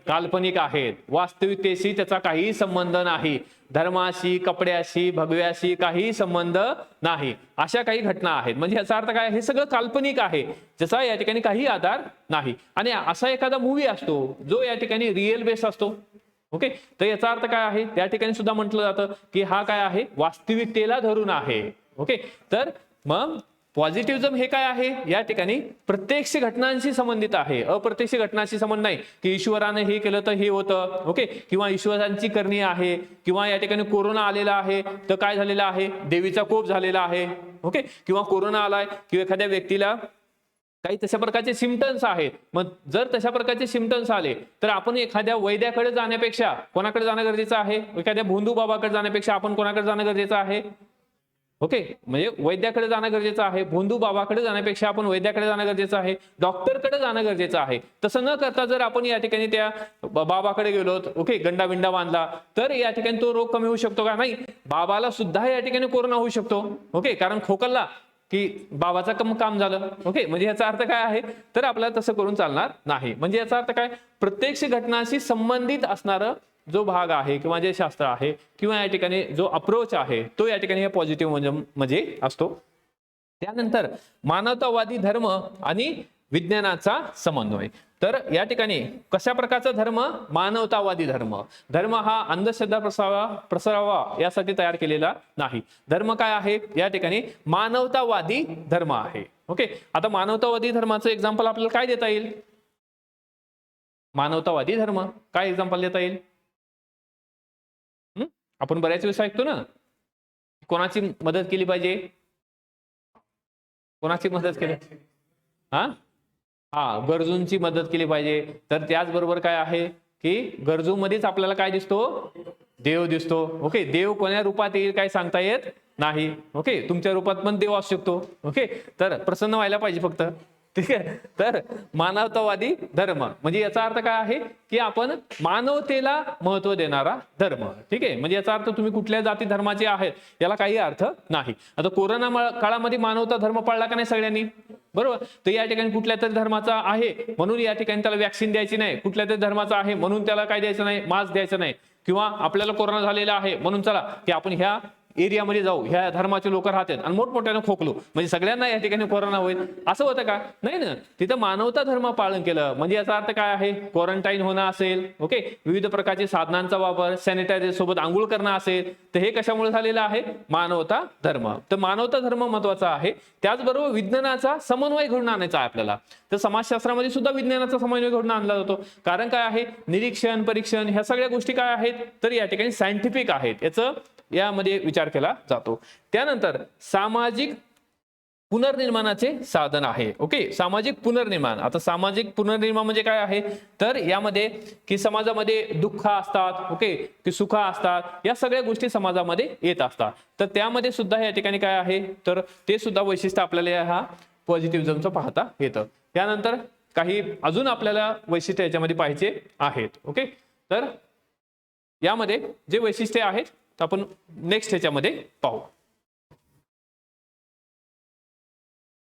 Speaker 1: काल्पनिक आहेत, वास्तविकतेशी त्याचा काही संबंध नाही, धर्माशी, कपड्याशी, भगव्याशी काही संबंध नाही, अशा काही घटना आहेत. म्हणजे याचा अर्थ काय? हे सगळं काल्पनिक आहे, ज्याचा या ठिकाणी काही आधार नाही. आणि असा एखादा मूवी असतो जो या ठिकाणी रिअल बेस असतो, ओके, तर याचा अर्थ काय आहे? त्या ठिकाणी सुद्धा म्हटलं जातं की हा काय आहे? वास्तविकतेला धरून आहे. ओके, तर मग पॉझिटिव्हिझम हे काय आहे? या ठिकाणी प्रत्यक्ष घटनांशी संबंधित आहे, अप्रत्यक्ष घटनांशी संबंध नाही की ईश्वराने हे केलं तर हे होतं, ओके, किंवा ईश्वरांची करणी आहे, किंवा या ठिकाणी कोरोना आलेला आहे तर काय झालेला आहे? देवीचा कोप झालेला आहे, ओके, किंवा कोरोना आलाय किंवा एखाद्या व्यक्तीला काही तशा प्रकारचे सिम्पटम्स आहेत. मग जर तशा प्रकारचे सिम्पटम्स आले तर आपण एखाद्या वैद्याकडे जाण्यापेक्षा कोणाकडे जाणं गरजेचं आहे? एखाद्या भोंदू बाबाकडे जाण्यापेक्षा आपण कोणाकडे जाणं गरजेचं आहे? ओके, म्हणजे वैद्याकडे जाणं गरजेचं आहे, भोंदू बाबाकडे जाण्यापेक्षा आपण वैद्याकडे जाणं गरजेचं आहे, डॉक्टरकडे जाणं गरजेचं आहे. तसं न करता जर आपण या ठिकाणी त्या बाबाकडे गेलो, ओके, गंडाबिंडा बांधला तर या ठिकाणी तो रोग कमी होऊ शकतो का? नाही, बाबाला सुद्धा या ठिकाणी कोरोना होऊ शकतो, ओके, कारण खोकलला की बाबाचा काम झालं, ओके. म्हणजे याचा अर्थ काय आहे? तर आपल्याला तसं करून चालणार नाही. म्हणजे याचा अर्थ काय? प्रत्यक्ष घटनाशी संबंधित असणारं जो भाग आहे किंवा जे शास्त्र आहे किंवा या ठिकाणी जो अप्रोच आहे तो या ठिकाणी पॉझिटिव्ह म्हणजे असतो. त्यानंतर मानवतावादी धर्म आणि विज्ञानाचा समन्वय. तर या ठिकाणी कशा प्रकारचा धर्म? मानवतावादी धर्म. धर्म हा अंधश्रद्धा प्रसारावा यासाठी तयार केलेला नाही. धर्म काय आहे? या ठिकाणी मानवतावादी धर्म आहे. ओके, आता मानवतावादी धर्माचं एक्झाम्पल आपल्याला काय देता येईल? मानवतावादी धर्म काय एक्झाम्पल देता येईल? आपण बऱ्याच वेळेस ऐकतो ना, कोणाची मदत केली पाहिजे? कोणाची मदत केली? गरजूंची मदत केली पाहिजे. तर त्याचबरोबर काय आहे की गरजूमध्येच आपल्याला काय दिसतो? देव दिसतो. ओके, देव कोण्या रूपात येईल काय सांगता येत नाही. ओके, तुमच्या रूपात पण देव असू शकतो. ओके, तर प्रसन्न व्हायला पाहिजे फक्त, ठीक आहे. तर मानवतावादी धर्म म्हणजे याचा अर्थ काय आहे की आपण मानवतेला महत्व देणारा धर्म, ठीक आहे. म्हणजे याचा अर्थ तुम्ही कुठल्या जाती धर्माचे आहेत याला काही अर्थ नाही. आता कोरोना काळामध्ये मानवता धर्म पाळला का नाही सगळ्यांनी? बरोबर. तर या ठिकाणी कुठल्या तरी धर्माचा आहे म्हणून या ठिकाणी त्याला वॅक्सिन द्यायची नाही, कुठल्या तरी धर्माचा आहे म्हणून त्याला काय द्यायचं नाही? मास्क द्यायचं नाही, किंवा आपल्याला कोरोना झालेला आहे म्हणून चला की आपण ह्या एरियामध्ये जाऊ, ह्या धर्माचे लोक राहतात आणि मोठमोठ्यानं खोकलो म्हणजे सगळ्यांना या ठिकाणी कोरोना होईल असं होतं का? नाही ना. तिथं मानवता धर्म पालन केलं म्हणजे याचा अर्थ काय आहे? क्वारंटाईन होणं असेल, ओके, विविध प्रकारचे साधनांचा वापर, सॅनिटायझर सोबत आंघोळ करणं असेल, तर हे कशामुळे झालेलं आहे? मानवता धर्म. तर मानवता धर्म महत्वाचा आहे. त्याचबरोबर विज्ञानाचा समन्वय घडून आणायचा आहे आपल्याला. तर समाजशास्त्रामध्ये सुद्धा विज्ञानाचा समन्वय घडून आणला जातो. कारण काय आहे? निरीक्षण, परीक्षण ह्या सगळ्या गोष्टी काय आहेत? तर या ठिकाणी सायंटिफिक आहेत, याचं यामध्ये विचार केला जातो. त्यानंतर सामाजिक पुनर्निर्माणाचे साधन आहे. ओके, सामाजिक पुनर्निर्माण. आता सामाजिक पुनर्निर्माण म्हणजे काय आहे? तर यामध्ये की समाजामध्ये दुःख असतात, ओके, की सुख असतात, या सगळ्या गोष्टी समाजामध्ये येत असतात. तर त्यामध्ये सुद्धा या ठिकाणी काय आहे? तर ते सुद्धा वैशिष्ट्य आपल्याला हा पॉझिटिव्हिझमचं पाहता येतं. त्यानंतर काही अजून आपल्याला वैशिष्ट्य याच्यामध्ये पाहिजे आहेत. ओके, तर यामध्ये जे वैशिष्ट्य आहेत आपण नेक्स्ट ह्याच्यामध्ये पाहू.